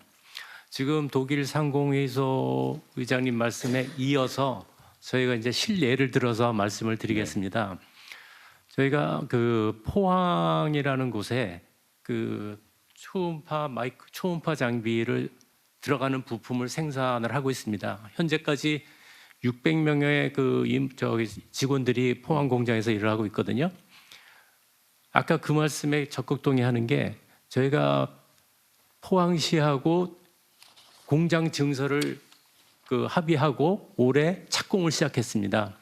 지금 독일 상공회의소 의장님 말씀에 이어서 저희가 이제 실례를 들어서 말씀을 드리겠습니다. 저희가 포항이라는 곳에 초음파 장비를 들어가는 부품을 생산을 하고 있습니다. 현재까지 600명의 직원들이 포항 공장에서 일을 하고 있거든요. 아까 그 말씀에 적극 동의하는 게 저희가 포항시하고 공장 증설을 합의하고 올해 착공을 시작했습니다.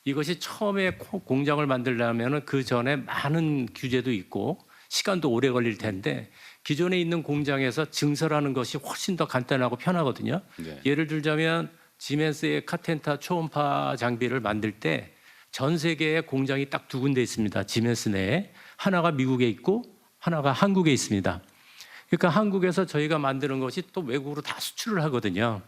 이것이 처음에 공장을 만들려면 그 전에 많은 규제도 있고 시간도 오래 걸릴 텐데 기존에 있는 공장에서 증설하는 것이 훨씬 더 간단하고 편하거든요. 네. 예를 들자면 지멘스의 카텐타 초음파 장비를 만들 때 전 세계에 공장이 딱 2군데 있습니다. 지멘스 내에. 하나가 미국에 있고 하나가 한국에 있습니다. 그러니까 한국에서 저희가 만드는 것이 또 외국으로 다 수출을 하거든요.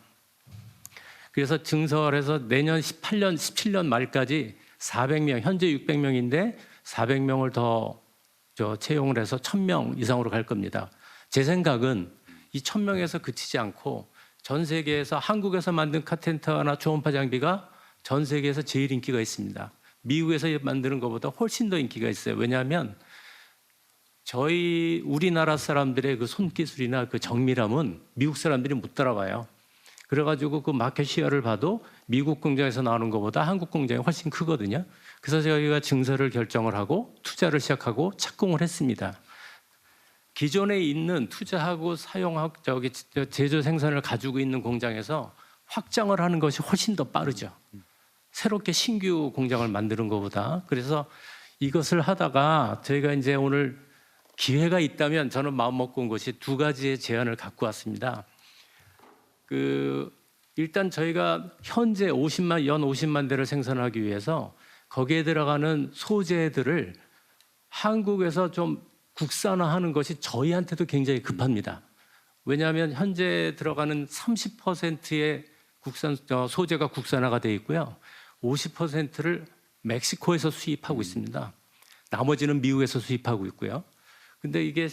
그래서 증설해서 내년 17년 말까지 400명, 현재 600명인데 400명을 더 채용을 해서 1000명 이상으로 갈 겁니다. 제 생각은 이 1000명에서 그치지 않고 전 세계에서 한국에서 만든 카텐타나 초음파 장비가 전 세계에서 제일 인기가 있습니다. 미국에서 만드는 것보다 훨씬 더 인기가 있어요. 왜냐하면 우리나라 사람들의 그 손기술이나 그 정밀함은 미국 사람들이 못 따라가요. 그래가지고 그 마켓 시어를 봐도 미국 공장에서 나오는 것보다 한국 공장이 훨씬 크거든요. 그래서 저희가 증설을 결정을 하고 투자를 시작하고 착공을 했습니다. 기존에 있는 투자하고 사용하고 제조 생산을 가지고 있는 공장에서 확장을 하는 것이 훨씬 더 빠르죠. 새롭게 신규 공장을 만드는 것보다. 그래서 이것을 하다가 저희가 이제 오늘 기회가 있다면 저는 마음 먹고 온 것이 2가지의 제안을 갖고 왔습니다. 일단 저희가 현재 연 50만 대를 생산하기 위해서 거기에 들어가는 소재들을 한국에서 좀 국산화하는 것이 저희한테도 굉장히 급합니다. 왜냐하면 현재 들어가는 30%의 소재가 국산화가 되어 있고요. 50%를 멕시코에서 수입하고 있습니다. 나머지는 미국에서 수입하고 있고요. 근데 이게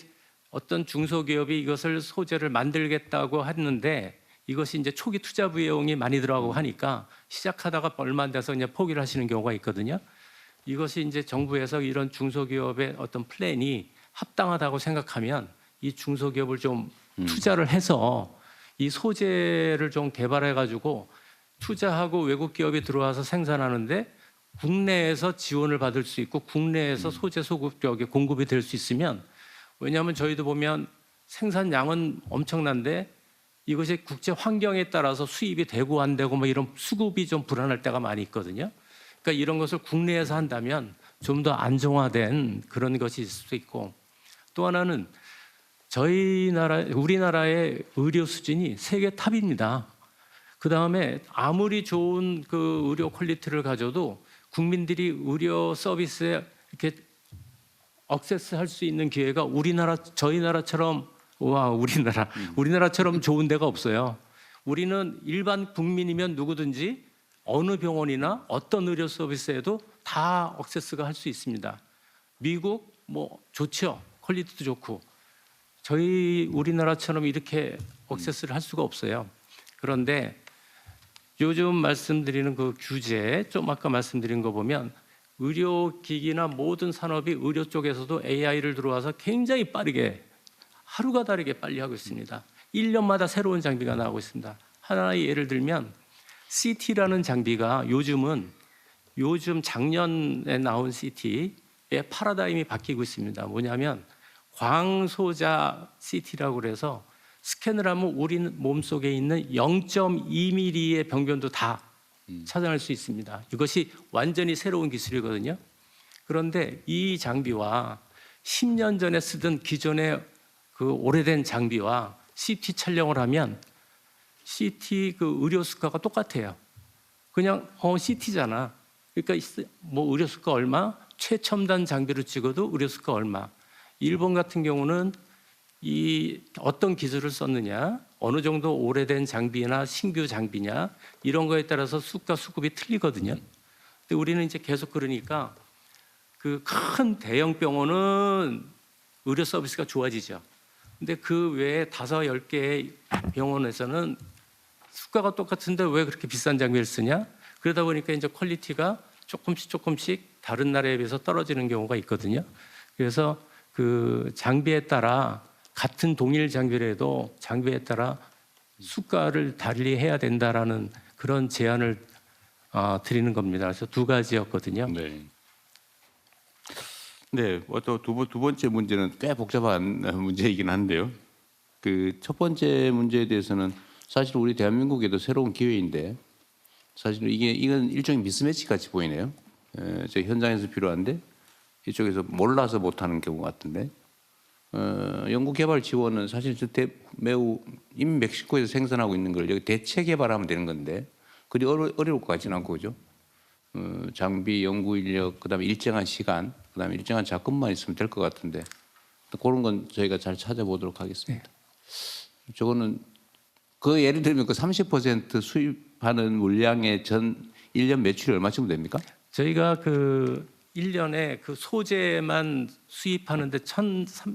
어떤 중소기업이 이것을 소재를 만들겠다고 했는데 이것이 이제 초기 투자 비용이 많이 들어가고 하니까 시작하다가 얼마 안 돼서 그냥 포기를 하시는 경우가 있거든요. 이것이 이제 정부에서 이런 중소기업의 어떤 플랜이 합당하다고 생각하면 이 중소기업을 좀 투자를 해서 이 소재를 좀 개발해 가지고 투자하고 외국 기업이 들어와서 생산하는데 국내에서 지원을 받을 수 있고 국내에서 소재 소급력이 공급이 될 수 있으면 왜냐하면 저희도 보면 생산량은 엄청난데 이것이 국제 환경에 따라서 수입이 되고 안 되고 뭐 이런 수급이 좀 불안할 때가 많이 있거든요. 그러니까 이런 것을 국내에서 한다면 좀 더 안정화된 그런 것이 있을 수 있고 또 하나는 우리나라의 의료 수준이 세계 탑입니다. 그 다음에 아무리 좋은 그 의료 퀄리티를 가져도 국민들이 의료 서비스에 이렇게 액세스할 수 있는 기회가 저희 나라처럼 우리나라처럼 좋은 데가 없어요. 우리는 일반 국민이면 누구든지 어느 병원이나 어떤 의료 서비스에도 다 액세스가 할 수 있습니다. 미국 뭐 좋죠. 퀄리티도 좋고 우리나라처럼 이렇게 액세스를 할 수가 없어요. 그런데 요즘 말씀드리는 그 규제, 좀 아까 말씀드린 거 보면 의료기기나 모든 산업이 의료 쪽에서도 AI를 들어와서 굉장히 빠르게 하루가 다르게 빨리 하고 있습니다. 1년마다 새로운 장비가 나오고 있습니다. 하나의 예를 들면 CT라는 장비가 요즘 작년에 나온 CT의 파라다임이 바뀌고 있습니다. 뭐냐면 광소자 CT라고 그래서 스캔을 하면 우리 몸속에 있는 0.2mm의 병변도 다 찾아낼 수 있습니다. 이것이 완전히 새로운 기술이거든요. 그런데 이 장비와 10년 전에 쓰던 기존의 그 오래된 장비와 CT 촬영을 하면 CT 그 의료 수가가 똑같아요. 그냥 CT잖아. 그러니까 뭐 의료 수가 얼마, 최첨단 장비로 찍어도 의료 수가 얼마. 일본 같은 경우는 이 어떤 기술을 썼느냐, 어느 정도 오래된 장비나 신규 장비냐 이런 거에 따라서 수가 수급이 틀리거든요. 근데 우리는 이제 계속 그러니까 그 큰 대형 병원은 의료 서비스가 좋아지죠. 근데 그 외에 5, 10개의 병원에서는 수가가 똑같은데 왜 그렇게 비싼 장비를 쓰냐? 그러다 보니까 이제 퀄리티가 조금씩 다른 나라에 비해서 떨어지는 경우가 있거든요. 그래서 그 장비에 따라 같은 동일 장비라도 장비에 따라 수가를 달리해야 된다라는 그런 제안을 드리는 겁니다. 그래서 2가지였거든요. 네. 네, 또 두 번째 문제는 꽤 복잡한 문제이긴 한데요. 그 첫 번째 문제에 대해서는 사실 우리 대한민국에도 새로운 기회인데 사실 이건 일종의 미스매치 같이 보이네요. 저 현장에서 필요한데 이쪽에서 몰라서 못하는 경우 같은데 연구개발 지원은 사실 매우 이미 멕시코에서 생산하고 있는 걸 여기 대체 개발하면 되는 건데 그리 어려울 것 같지는 않고 그죠? 장비, 연구 인력, 그다음에 일정한 시간, 그다음에 일정한 자금만 있으면 될 것 같은데 그런 건 저희가 잘 찾아보도록 하겠습니다. 저거는 그 예를 들면 그 30% 수입하는 물량의 전 1년 매출이 얼마쯤 됩니까? 저희가 그 1년에 그 소재만 수입하는데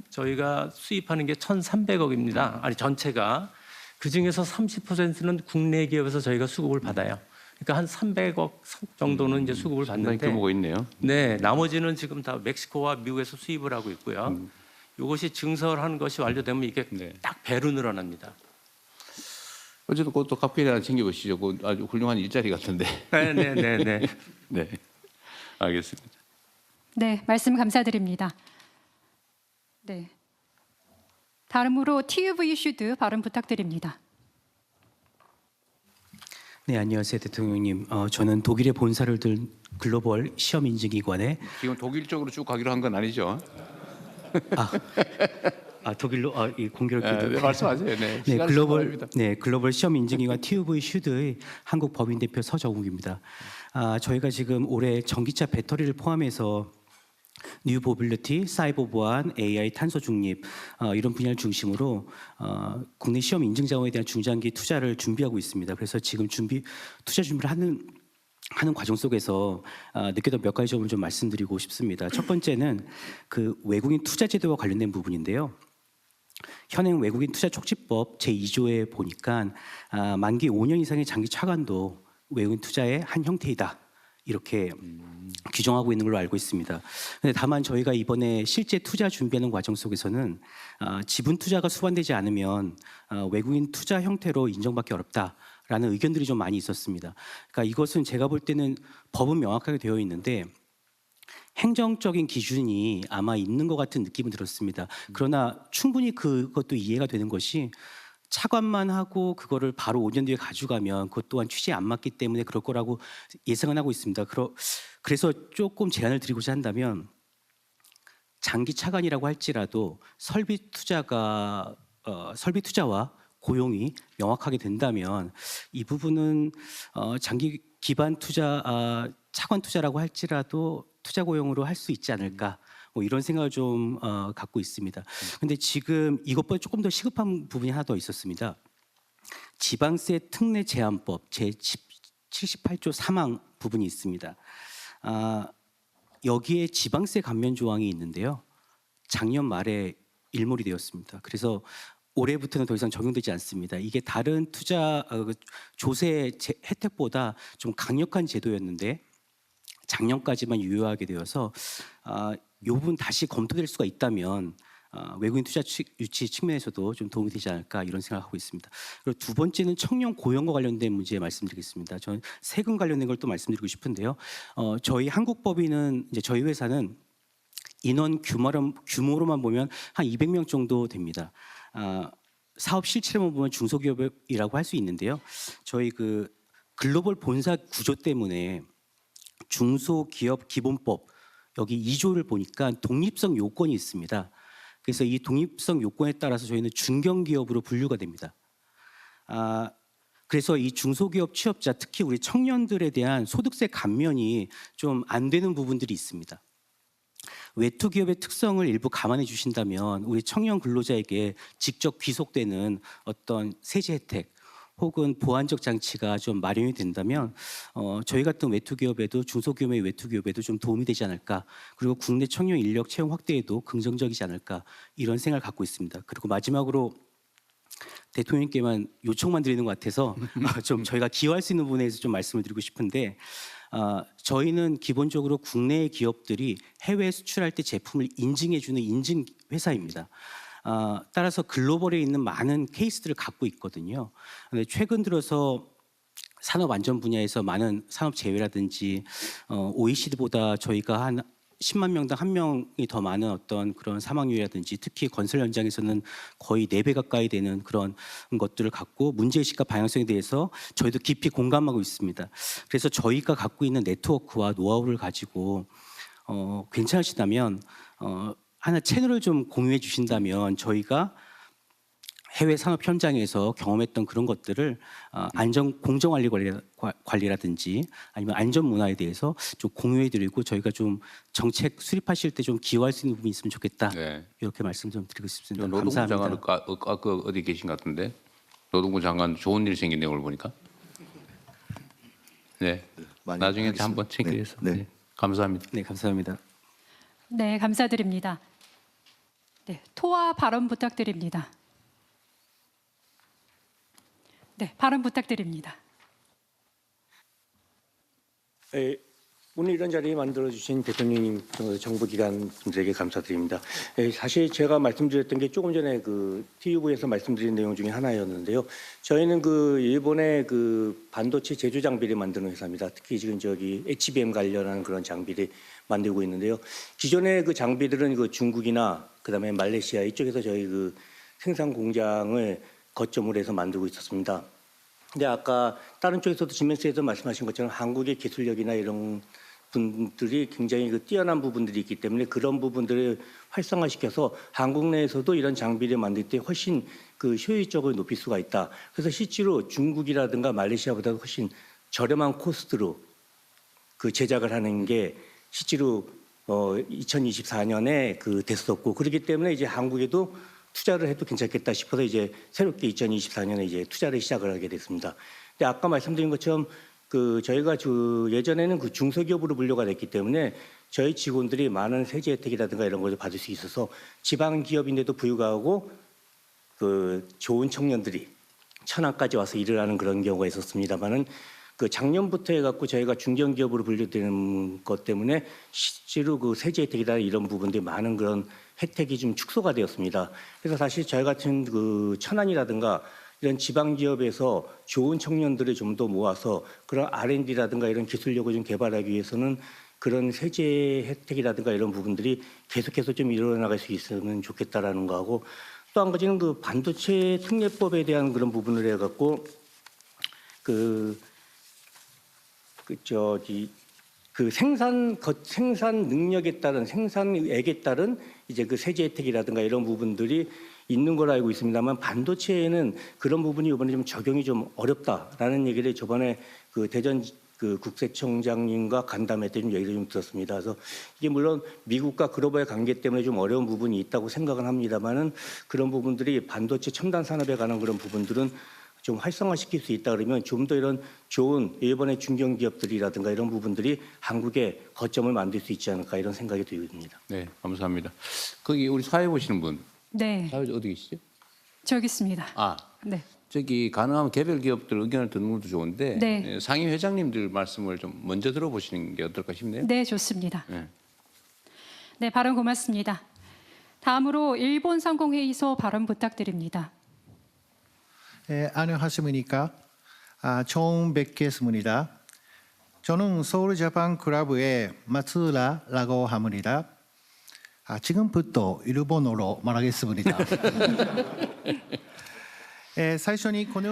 저희가 수입하는 게 1,300억입니다. 아니 전체가 그 중에서 30%는 국내 기업에서 저희가 수급을 받아요. 그러니까 한 300억 정도는 이제 수급을 상당히 받는데 규모가 있네요. 네, 나머지는 지금 다 멕시코와 미국에서 수입을 하고 있고요. 이것이 증설하는 것이 완료되면 이게 딱 배로 늘어납니다. 어쨌든 그것도 갑자기 하나 챙겨보시죠. 그 아주 훌륭한 일자리 같은데. 네. 네, 알겠습니다. 네, 말씀 감사드립니다. 네. 다음으로 TUV 이슈드 발언 부탁드립니다. 네, 안녕하세요, 대통령님. 저는 독일의 본사를 둔 글로벌 시험 인증기관에 지금 독일 쪽으로 쭉 가기로 한 건 아니죠? 독일로 이 공교롭게도 네, 말씀하세요. 네, 네, 글로벌 시험 인증기관 TUV 슈드의 한국 법인 대표 서정욱입니다. 저희가 지금 올해 전기차 배터리를 포함해서 뉴 모빌리티, 사이버 보안, AI, 탄소 중립 이런 분야를 중심으로 국내 시험 인증 자원에 대한 중장기 투자를 준비하고 있습니다. 그래서 지금 투자 준비를 하는 과정 속에서 느꼈던 몇 가지 점을 좀 말씀드리고 싶습니다. 첫 번째는 그 외국인 투자 제도와 관련된 부분인데요. 현행 외국인 투자 촉진법 제2조에 보니까 만기 5년 이상의 장기 차관도 외국인 투자의 한 형태이다. 이렇게 규정하고 있는 걸로 알고 있습니다. 근데 다만 저희가 이번에 실제 투자 준비하는 과정 속에서는 지분 투자가 수반되지 않으면 외국인 투자 형태로 인정받기 어렵다라는 의견들이 좀 많이 있었습니다. 그러니까 이것은 제가 볼 때는 법은 명확하게 되어 있는데 행정적인 기준이 아마 있는 것 같은 느낌은 들었습니다. 그러나 충분히 그것도 이해가 되는 것이 차관만 하고 그거를 바로 5년 뒤에 가져가면 그것 또한 취지에 안 맞기 때문에 그럴 거라고 예상은 하고 있습니다. 그래서 조금 제안을 드리고자 한다면 장기 차관이라고 할지라도 설비 투자와 고용이 명확하게 된다면 이 부분은 장기 기반 투자, 차관 투자라고 할지라도 투자 고용으로 할 수 있지 않을까. 이런 생각을 좀 갖고 있습니다. 근데 지금 이것보다 조금 더 시급한 부분이 하나 더 있었습니다. 지방세 특례 제한법 제78조 3항 부분이 있습니다. 여기에 지방세 감면 조항이 있는데요. 작년 말에 일몰이 되었습니다. 그래서 올해부터는 더 이상 적용되지 않습니다. 이게 다른 투자 조세 혜택보다 좀 강력한 제도였는데 작년까지만 유효하게 되어서 이 부분 다시 검토될 수가 있다면 외국인 투자 유치 측면에서도 좀 도움이 되지 않을까 이런 생각하고 있습니다. 그리고 두 번째는 청년 고용과 관련된 문제 말씀드리겠습니다. 저는 세금 관련된 걸 또 말씀드리고 싶은데요. 저희 한국법인은 이제 저희 회사는 인원 규모로만 보면 한 200명 정도 됩니다. 사업 실체로만 보면 중소기업이라고 할 수 있는데요. 저희 그 글로벌 본사 구조 때문에 중소기업 기본법 여기 2조를 보니까 독립성 요건이 있습니다. 그래서 이 독립성 요건에 따라서 저희는 중견기업으로 분류가 됩니다. 그래서 이 중소기업 취업자, 특히 우리 청년들에 대한 소득세 감면이 좀 안 되는 부분들이 있습니다. 외투 기업의 특성을 일부 감안해 주신다면 우리 청년 근로자에게 직접 귀속되는 어떤 세제 혜택 혹은 보완적 장치가 좀 마련이 된다면 저희 같은 외투 기업에도 중소규모의 외투 기업에도 좀 도움이 되지 않을까. 그리고 국내 청년 인력 채용 확대에도 긍정적이지 않을까 이런 생각을 갖고 있습니다. 그리고 마지막으로 대통령님께만 요청만 드리는 것 같아서 좀 저희가 기여할 수 있는 부분에 대해서 좀 말씀을 드리고 싶은데 저희는 기본적으로 국내 기업들이 해외에 수출할 때 제품을 인증해주는 인증 회사입니다. 따라서 글로벌에 있는 많은 케이스들을 갖고 있거든요. 근데 최근 들어서 산업 안전 분야에서 많은 산업 재해라든지 OECD보다 저희가 한 10만 명당 1명이 더 많은 어떤 그런 사망률이라든지 특히 건설 현장에서는 거의 4배 가까이 되는 그런 것들을 갖고 문제의식과 방향성에 대해서 저희도 깊이 공감하고 있습니다. 그래서 저희가 갖고 있는 네트워크와 노하우를 가지고 괜찮으시다면 하나 채널을 좀 공유해 주신다면 저희가 해외 산업 현장에서 경험했던 그런 것들을 공정관리라든지 아니면 안전 문화에 대해서 좀 공유해드리고 저희가 좀 정책 수립하실 때 좀 기여할 수 있는 부분이 있으면 좋겠다. 네. 이렇게 말씀 좀 드리고 싶습니다. 노동부 장관 감사합니다. 아까 어디 계신 것 같은데 노동부 장관 좋은 일 생긴 내용을 보니까 네 나중에 한번 체크해서 네. 감사합니다. 네, 감사합니다. 네, 감사드립니다. 네, 토와 발언 부탁드립니다. 네, 발언 부탁드립니다. 오늘 이런 자리 만들어주신 대통령님, 정부기관 분들에게 감사드립니다. 사실 제가 말씀드렸던 게 조금 전에 그 TV에서 말씀드린 내용 중에 하나였는데요. 저희는 그 일본의 그 반도체 제조 장비를 만드는 회사입니다. 특히 지금 저기 HBM 관련한 그런 장비를 만들고 있는데요. 기존의 그 장비들은 그 중국이나 그다음에 말레이시아 이쪽에서 저희 그 생산 공장을 거점으로 해서 만들고 있었습니다. 근데 아까 다른 쪽에서도 지멘스에서 말씀하신 것처럼 한국의 기술력이나 이런 분들이 굉장히 그 뛰어난 부분들이 있기 때문에 그런 부분들을 활성화시켜서 한국 내에서도 이런 장비를 만들 때 훨씬 그 효율적을 높일 수가 있다. 그래서 실제로 중국이라든가 말레이시아보다 훨씬 저렴한 코스트로 그 제작을 하는 게 실제로 2024년에 그 됐었고 그렇기 때문에 이제 한국에도 투자를 해도 괜찮겠다 싶어서 이제 새롭게 2024년에 이제 투자를 시작을 하게 됐습니다. 근데 아까 말씀드린 것처럼 그 저희가 예전에는 그 중소기업으로 분류가 됐기 때문에 저희 직원들이 많은 세제 혜택이라든가 이런 것을 받을 수 있어서 지방 기업인데도 불구하고 그 좋은 청년들이 천안까지 와서 일을 하는 그런 경우가 있었습니다만은 그 작년부터 해갖고 저희가 중견기업으로 분류되는 것 때문에 실제로 그 세제 혜택이나 이런 부분들이 많은 그런 혜택이 좀 축소가 되었습니다. 그래서 사실 저희 같은 그 천안이라든가 이런 지방 기업에서 좋은 청년들을 좀 더 모아서 그런 R&D라든가 이런 기술력을 좀 개발하기 위해서는 그런 세제 혜택이라든가 이런 부분들이 계속해서 좀 일어나갈 수 있으면 좋겠다라는 거하고 또 한 가지는 그 반도체 특례법에 대한 그런 부분을 해갖고 그 생산 능력에 따른 생산액에 따른 이제 그 세제 혜택이라든가 이런 부분들이 있는 걸로 알고 있습니다만 반도체에는 그런 부분이 이번에 좀 적용이 좀 어렵다라는 얘기를 저번에 그 대전 그 국세청장님과 간담회 때 좀 얘기를 좀 들었습니다. 그래서 이게 물론 미국과 글로벌 관계 때문에 좀 어려운 부분이 있다고 생각은 합니다만은 그런 부분들이 반도체 첨단 산업에 관한 그런 부분들은 좀 활성화시킬 수 있다 그러면 좀 더 이런 좋은 일본의 중견기업들이라든가 이런 부분들이 한국에 거점을 만들 수 있지 않을까 이런 생각이 듭니다. 네, 감사합니다. 거기 우리 사회 보시는 분, 네, 사회 어디 계시죠? 저기 있습니다. 네. 저기 가능하면 개별 기업들 의견을 듣는 것도 좋은데 네. 상임 회장님들 말씀을 좀 먼저 들어보시는 게 어떨까 싶네요. 네, 좋습니다. 네. 네, 발언 고맙습니다. 다음으로 일본 상공회의소 발언 부탁드립니다. 안녕하십니까? 처음 뵙겠습니다. 저는 서울 자pan 클럽의 마츠라라고 합니다. 지금부터 일본어로 말하겠습니다.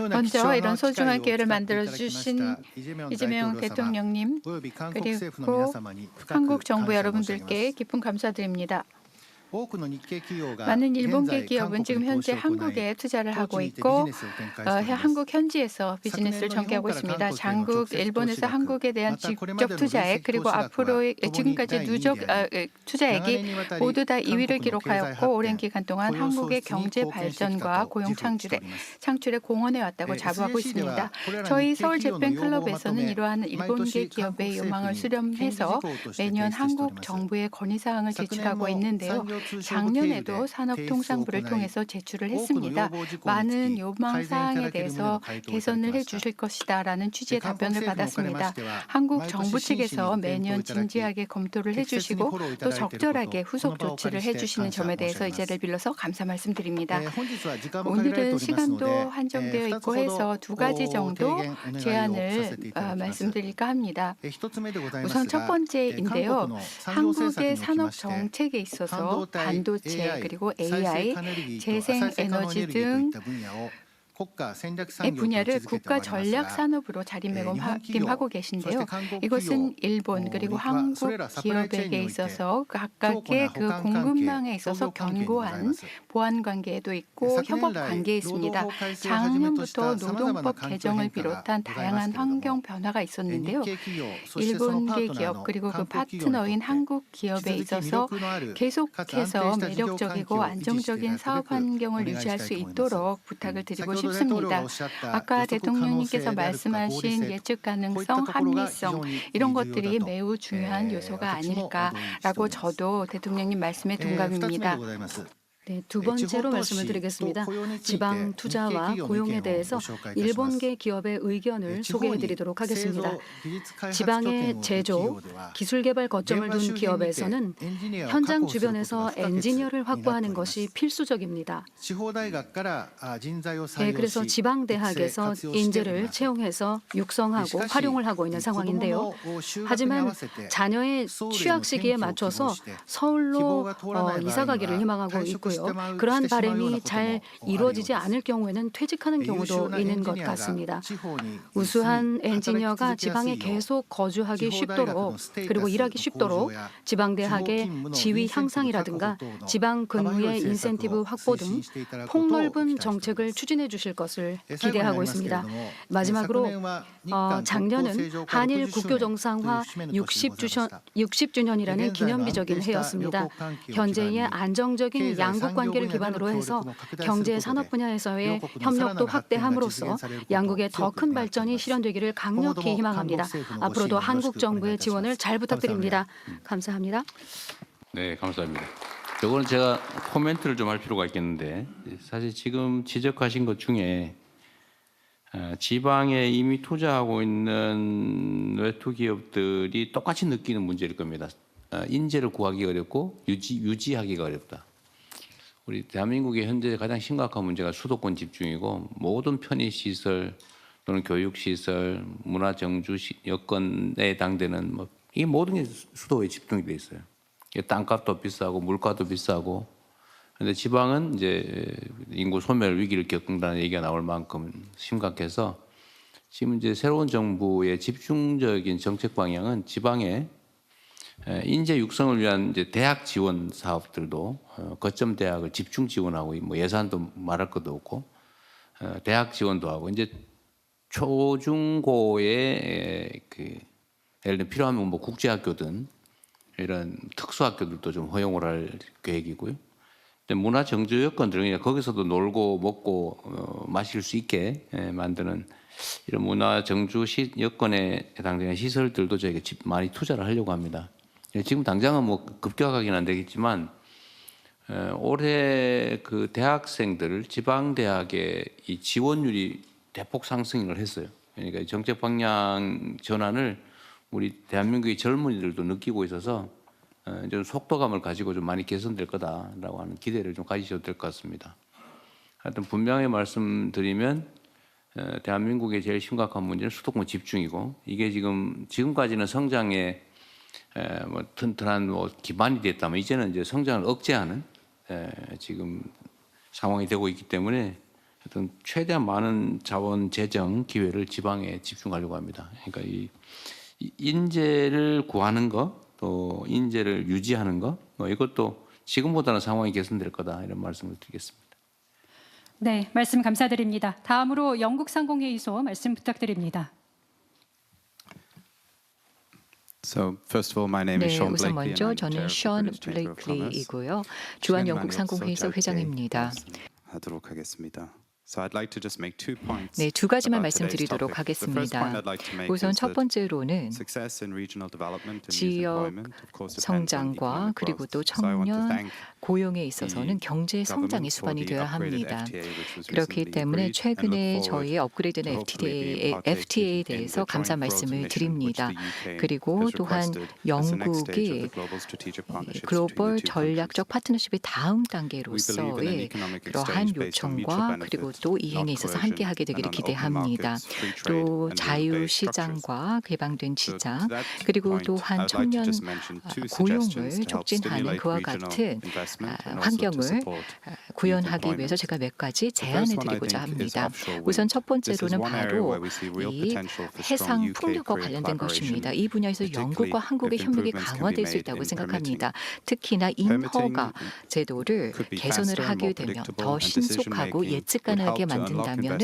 먼저 이런 소중한 기회를 만들어주신 이재명 대통령님 그리고 한국 정부 여러분들께 깊은 감사드립니다. 많은 일본계 기업은 지금 현재 한국에 투자를 하고 있고 한국 현지에서 비즈니스를 전개하고 있습니다. 장국 일본에서 한국에 대한 직접 투자액 그리고 앞으로 지금까지 누적 투자액이 모두 다 2위를 기록하였고 오랜 기간 동안 한국의 경제 발전과 고용 창출에 공헌해 왔다고 자부하고 있습니다. 저희 서울 재팬 클럽에서는 이러한 일본계 기업의 요망을 수렴해서 매년 한국 정부에 건의사항을 제출하고 있는데요. 작년에도 산업통상부를 통해서 제출을 했습니다. 많은 요망 사항에 대해서 개선을 해주실 것이다라는 취지의 답변을 받았습니다. 한국 정부 측에서 매년 진지하게 검토를 해주시고 또 적절하게 후속 조치를 해주시는 점에 대해서 이 자리를 빌려서 감사 말씀드립니다. 오늘은 시간도 한정되어 있고 해서 두 가지 정도 제안을 말씀드릴까 합니다. 우선 첫 번째인데요. 한국의 산업 정책에 있어서 반도체 그리고 AI, 재생에너지 등의 분야를 국가 전략 산업으로 자리매김하고 계신데요. 이것은 일본 그리고 한국 기업에게 있어서 각각의 그 공급망에 있어서 견고한 보안 관계도 있고 협업 관계에 있습니다. 작년부터 노동법 개정을 비롯한 다양한 환경 변화가 있었는데요. 일본계 기업 그리고 그 파트너인 한국 기업에 있어서 계속해서 매력적이고 안정적인 사업 환경을 유지할 수 있도록 부탁을 드리고 싶습니다. 아까 대통령님께서 말씀하신 예측 가능성, 합리성 이런 것들이 매우 중요한 요소가 아닐까라고 저도 대통령님 말씀에 동감입니다. 네, 두 번째로 말씀을 드리겠습니다. 지방 투자와 고용에 대해서 일본계 기업의 의견을 소개해드리도록 하겠습니다. 지방의 제조, 기술개발 거점을 둔 기업에서는 현장 주변에서 엔지니어를 확보하는 것이 필수적입니다. 네, 그래서 지방대학에서 인재를 채용해서 육성하고 활용을 하고 있는 상황인데요. 하지만 자녀의 취학 시기에 맞춰서 서울로 이사가기를 희망하고 있고요. 그러한 바람이 잘 이루어지지 않을 경우에는 퇴직하는 경우도 있는 것 같습니다. 우수한 엔지니어가 지방에 계속 거주하기 쉽도록 그리고 일하기 쉽도록 지방대학의 지위 향상이라든가 지방 근무의 인센티브 확보 등 폭넓은 정책을 추진해 주실 것을 기대하고 있습니다. 마지막으로 작년은 한일 국교 정상화 60주년이라는 기념비적인 해였습니다. 현재의 안정적인 양국 관계를 기반으로 해서 경제 산업 분야에서의 협력도 확대함으로써 양국의 더 큰 발전이 실현되기를 강력히 희망합니다. 앞으로도 한국 정부의 지원을 잘 부탁드립니다. 감사합니다. 네, 감사합니다. 이거는 제가 코멘트를 좀 할 필요가 있겠는데 사실 지금 지적하신 것 중에 지방에 이미 투자하고 있는 외투 기업들이 똑같이 느끼는 문제일 겁니다. 인재를 구하기 어렵고 유지하기가 어렵다. 우리 대한민국의 현재 가장 심각한 문제가 수도권 집중이고 모든 편의시설 또는 교육시설, 문화정주 여건에 해당되는 이 모든 게 수도에 집중이 돼 있어요. 땅값도 비싸고 물가도 비싸고. 그런데 지방은 이제 인구 소멸 위기를 겪는다는 얘기가 나올 만큼 심각해서 지금 이제 새로운 정부의 집중적인 정책 방향은 지방에 인재 육성을 위한 이제 대학 지원 사업들도 거점 대학을 집중 지원하고 뭐 예산도 말할 것도 없고 대학 지원도 하고 이제 초중고의 그 예를 들면 필요하면 뭐 국제학교든 이런 특수학교들도 좀 허용을 할 계획이고요. 문화 정주 여건들은 그냥 거기서도 놀고 먹고 마실 수 있게 만드는 이런 문화 정주 여건에 해당되는 시설들도 저희가 많이 투자를 하려고 합니다. 지금 당장은 뭐 급격하게는 안 되겠지만 올해 그 대학생들 지방 대학의 이 지원율이 대폭 상승을 했어요. 그러니까 정책 방향 전환을 우리 대한민국의 젊은이들도 느끼고 있어서 좀 속도감을 가지고 좀 많이 개선될 거다라고 하는 기대를 좀 가지셔도 될 것 같습니다. 하여튼 분명히 말씀드리면 대한민국의 제일 심각한 문제는 수도권 집중이고 이게 지금까지는 성장에 뭐 튼튼한 뭐 기반이 됐다면 이제는 이제 성장을 억제하는 지금 상황이 되고 있기 때문에 하여튼 최대한 많은 자원 재정 기회를 지방에 집중하려고 합니다. 그러니까 이 인재를 구하는 것, 또 인재를 유지하는 것, 뭐 이것도 지금보다는 상황이 개선될 거다 이런 말씀을 드리겠습니다. 네, 말씀 감사드립니다. 다음으로 영국상공회의소 말씀 부탁드립니다. So first of all, my name is 네, Sean 우선 Blakely. 먼저 저는 션 블레이클리이고요. 주한 영국상공회의소 회장입니다. 하도록 하겠습니다. 네, 두 가지만 말씀드리도록 하겠습니다. 우선 첫 번째로는 지역 성장과 그리고 또 청년 고용에 있어서는 경제 성장이 수반이 되어야 합니다. 그렇기 때문에 최근에 저희의 업그레이드된 FTA에 대해서 감사 말씀을 드립니다. 그리고 또한 영국이 글로벌 전략적 파트너십의 다음 단계로서의 그러한 요청과 그리고 또 이행에 있어서 함께하게 되기를 기대합니다. 또 자유시장과 개방된 시장 그리고 또한 청년 고용을 촉진하는 그와 같은 환경을 구현하기 위해서 제가 몇 가지 제안을 드리고자 합니다. 우선 첫 번째로는 바로 이 해상 풍력과 관련된 것입니다. 이 분야에서 영국과 한국의 협력이 강화될 수 있다고 생각합니다. 특히나 인허가 제도를 개선을 하게 되면 더 신속하고 예측 가능하게 만든다면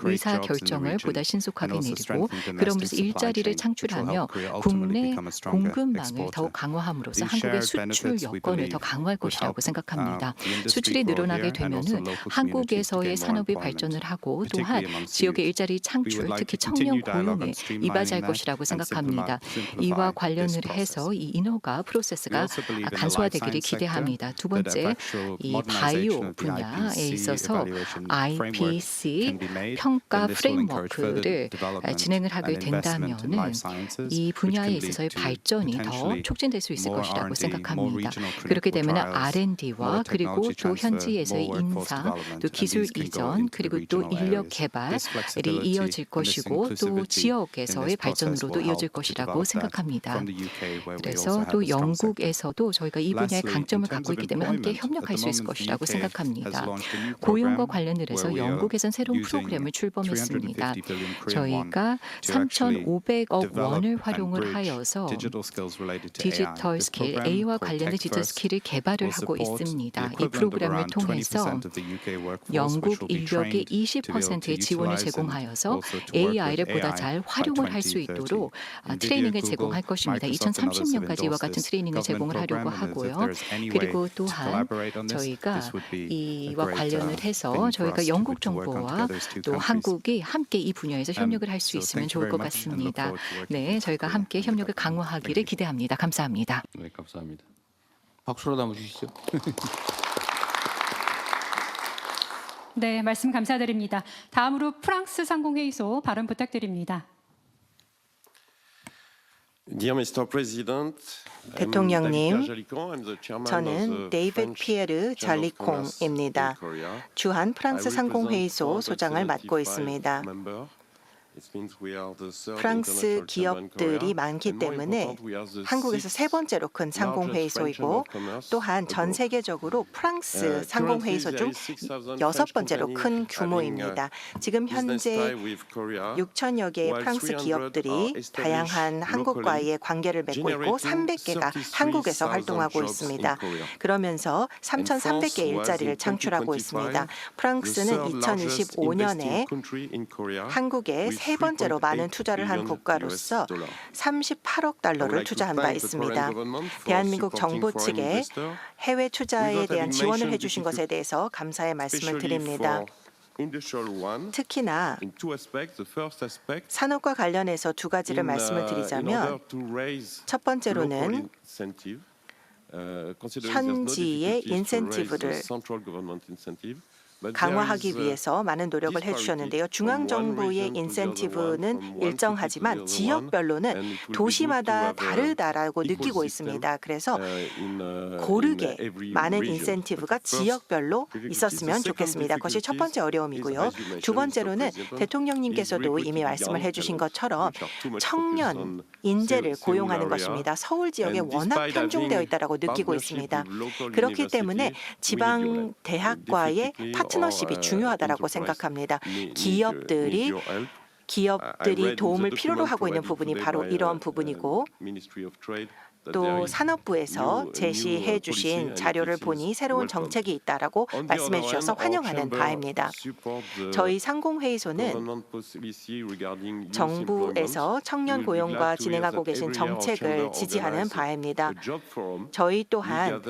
의사 결정을 보다 신속하게 내리고 그러면서 일자리를 창출하며 국내 공급망을 더욱 강화함으로써 한국의 수출 여건을 더 강화할 것이라고 생각합니다. 수출이 늘어나게 되면은 한국에서의 산업이 발전을 하고 또한 지역의 일자리 창출, 특히 청년 고용에 이바지할 것이라고 생각합니다. 이와 관련을 해서 이 인허가 프로세스가 간소화되기를 기대합니다. 두 번째, 이 바이오 분야에 있어서 IPC 평가 프레임워크를 진행을 하게 된다면은 이 분야에 있어서의 발전이 더 촉진될 수 있을 것이라고 생각합니다. 그렇게 되면 R&D와 그리고 또 현지에서의 인사, 또 기술 이전, 그리고 또 인력 개발이 이어질 것이고 또 지역에서의 발전으로도 이어질 것이라고 생각합니다. 그래서 또 영국에서도 저희가 이 분야에 강점을 갖고 있기 때문에 함께 협력할 수 있을 것이라고 생각합니다. 고용과 관련을 해서 영국에선 새로운 프로그램을 출범했습니다. 저희가 3,500억 원을 활용을 하여서 디지털 스킬, A와 관련된 디지털 스킬을 개발을 하고 있습니다. 이 프로그램을 통해서 영국 인력의 20%의 지원을 제공하여서 AI를 보다 잘 활용을 할 수 있도록 트레이닝을 제공할 것입니다. 2030년까지 이와 같은 트레이닝을 제공을 하려고 하고요. 그리고 또한 저희가 이와 관련을 해서 저희가 영국 정부와 또 한국이 함께 이 분야에서 협력을 할 수 있으면 좋을 것 같습니다. 네, 저희가 함께 협력을 강화하기를 기대합니다. 감사합니다. 네, 감사합니다. 박수로 담아 주시죠. 네, 말씀 감사드립니다. 다음으로 프랑스 상공회의소 발언 부탁드립니다. 대통령님, 저는 데이비드 피에르 잘리콩입니다. 주한 프랑스 상공회의소 소장을 맡고 있습니다. 프랑스 기업들이 많기 때문에 한국에서 세 번째로 큰 상공회의소이고 또한 전 세계적으로 프랑스 상공회의소 중 여섯 번째로 큰 규모입니다. 지금 현재 6천여 개의 프랑스 기업들이 다양한 한국과의 관계를 맺고 있고 300개가 한국에서 활동하고 있습니다. 그러면서 3,300개 일자리를 창출하고 있습니다. 프랑스는 2025년에 한국에 세 번째로 많은 투자를 한 국가로서 38억 달러를 투자한 바 있습니다. 대한민국 정부 측에 해외 투자에 대한 지원을 해주신 것에 대해서 감사의 말씀을 드립니다. 특히나 산업과 관련해서 두 가지를 말씀을 드리자면 첫 번째로는 현지의 인센티브를 강화하기 위해서 많은 노력을 해주셨는데요. 중앙정부의 인센티브는 일정하지만 지역별로는 도시마다 다르다라고 느끼고 있습니다. 그래서 고르게 많은 인센티브가 지역별로 있었으면 좋겠습니다. 그것이 첫 번째 어려움이고요. 두 번째로는 대통령님께서도 이미 말씀을 해주신 것처럼 청년 인재를 고용하는 것입니다. 서울 지역에 워낙 편중되어 있다고 느끼고 있습니다. 그렇기 때문에 지방 대학과의 파트너십이 중요하다고 생각합니다. 기업들이 도움을 필요로 하고 있는 부분이 바로 이러한 부분이고 또 산업부에서 제시해 주신 자료를 보니 새로운 정책이 있다라고 말씀해 주셔서 환영하는 바입니다. 저희 상공회의소는 정부에서 청년 고용과 진행하고 계신 정책을 지지하는 바입니다. 저희 또한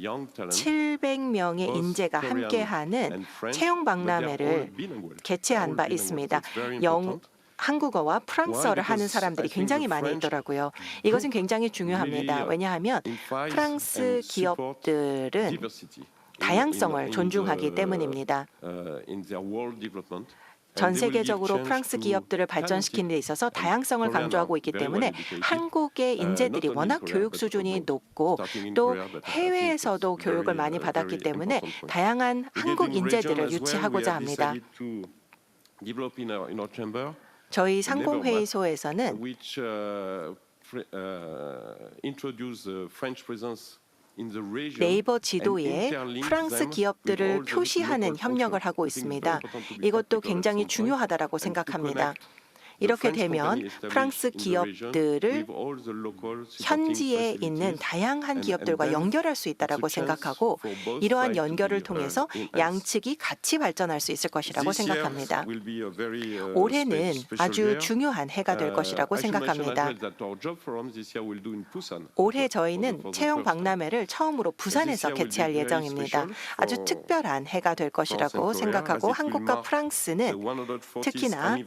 700명의 인재가 함께하는 채용 박람회를 개최한 바 있습니다. 한국어와 프랑스어를 하는 사람들이 굉장히 많이 있더라고요. 이것은 굉장히 중요합니다. 왜냐하면 프랑스 기업들은 다양성을 존중하기 때문입니다. 전 세계적으로 프랑스 기업들을 발전시키는 데 있어서 다양성을 강조하고 있기 때문에 한국의 인재들이 워낙 교육 수준이 높고 또 해외에서도 교육을 많이 받았기 때문에 다양한 한국 인재들을 유치하고자 합니다. 저희 상공회의소에서는 네이버 지도에 프랑스 기업들을 표시하는 협력을 하고 있습니다. 이것도 굉장히 중요하다고 생각합니다. 이렇게 되면 프랑스 기업들을 현지에 있는 다양한 기업들과 연결할 수 있다고 생각하고 이러한 연결을 통해서 양측이 같이 발전할 수 있을 것이라고 생각합니다. 올해는 아주 중요한 해가 될 것이라고 생각합니다. 올해 저희는 채용 박람회를 처음으로 부산에서 개최할 예정입니다. 아주 특별한 해가 될 것이라고 생각하고 한국과 프랑스는 특히나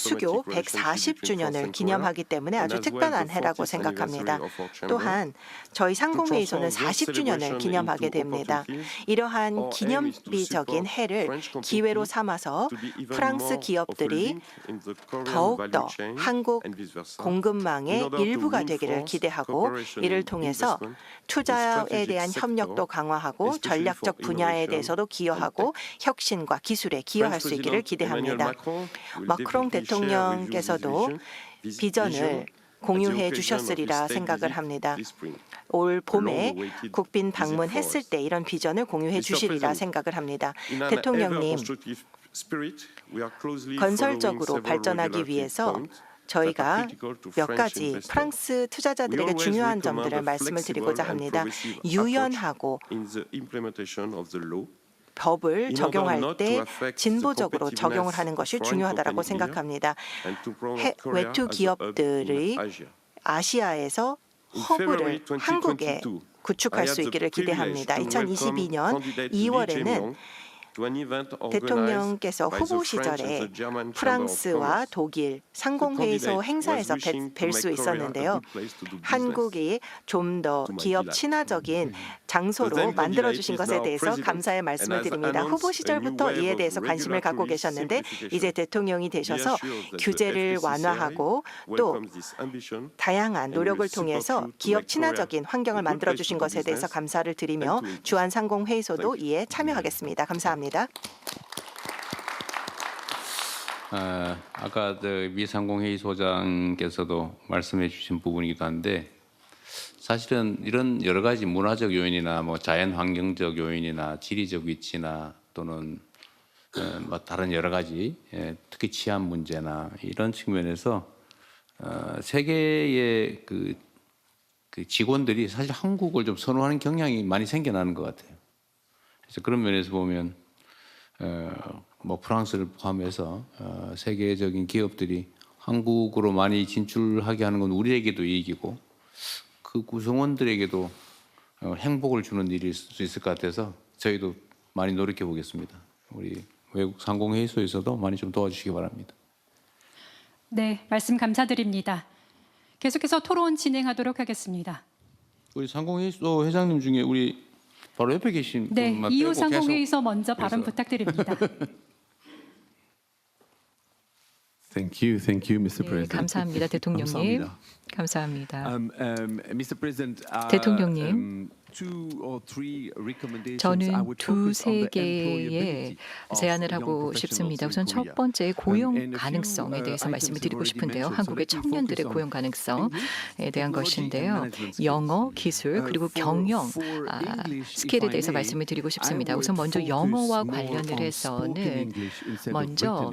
수교 140주년을 기념하기 때문에 아주 특별한 해라고 생각합니다. 또한 저희 상공회의소는 40주년을 기념하게 됩니다. 이러한 기념비적인 해를 기회로 삼아서 프랑스 기업들이 더욱더 한국 공급망의 일부가 되기를 기대하고 이를 통해서 투자에 대한 협력도 강화하고 전략적 분야에 대해서도 기여하고 혁신과 기술에 기여할 수 있기를 기대합니다. 마크롱 대통령께서도 비전을 공유해 주셨으리라 생각을 합니다. 올 봄에 국빈 방문했을 때 이런 비전을 공유해 주시리라 생각을 합니다. 대통령님, 건설적으로 발전하기 위해서 저희가 몇 가지 프랑스 투자자들에게 중요한 점들을 말씀을 드리고자 합니다. 유연하고 법을 적용할 때 진보적으로 적용을 하는 것이 중요하다고 생각합니다. 외투 기업들이 아시아에서 허브를 한국에 구축할 수 있기를 기대합니다. 2022년 2월에는 대통령께서 후보 시절에 프랑스와 독일 상공회의소 행사에서 뵐 수 있었는데요. 한국이 좀 더 기업 친화적인 장소로 만들어주신 것에 대해서 감사의 말씀을 드립니다. 후보 시절부터 이에 대해서 관심을 갖고 계셨는데 이제 대통령이 되셔서 규제를 완화하고 또 다양한 노력을 통해서 기업 친화적인 환경을 만들어주신 것에 대해서 감사를 드리며 주한상공회의소도 이에 참여하겠습니다. 감사합니다. 아까 미 상공회의소장께서도 말씀해 주신 부분이기도 한데 사실은 이런 여러 가지 문화적 요인이나 뭐 자연 환경적 요인이나 지리적 위치나 또는 뭐 다른 여러 가지 특히 치안 문제나 이런 측면에서 세계의 그 직원들이 사실 한국을 좀 선호하는 경향이 많이 생겨나는 것 같아요. 그래서 그런 면에서 보면 뭐 프랑스를 포함해서 세계적인 기업들이 한국으로 많이 진출하게 하는 건 우리에게도 이익이고 그 구성원들에게도 행복을 주는 일일 수 있을 것 같아서 저희도 많이 노력해 보겠습니다. 우리 외국 상공회의소에서도 많이 좀 도와주시기 바랍니다. 네, 말씀 감사드립니다. 계속해서 토론 진행하도록 하겠습니다. 우리 상공회의소 회장님 중에 우리 바로 옆에 계신 네, 분만 이후 빼고 상공회의소 먼저 발언 그래서. 부탁드립니다. Thank you, Mr. 네, President. 감사합니다, 대통령님. 감사합니다. Mr. President, 대통령님, 저는 저는 두세 개의 제안을 하고 싶습니다. 우선 첫 번째 고용 가능성에 대해서 말씀을 드리고 싶은데요. 한국의 청년들의 고용 가능성에 대한 것인데요. 영어, 기술 그리고 경영 스킬에 대해서 말씀을 드리고 싶습니다. 우선 먼저 영어와 관련을 해서는 먼저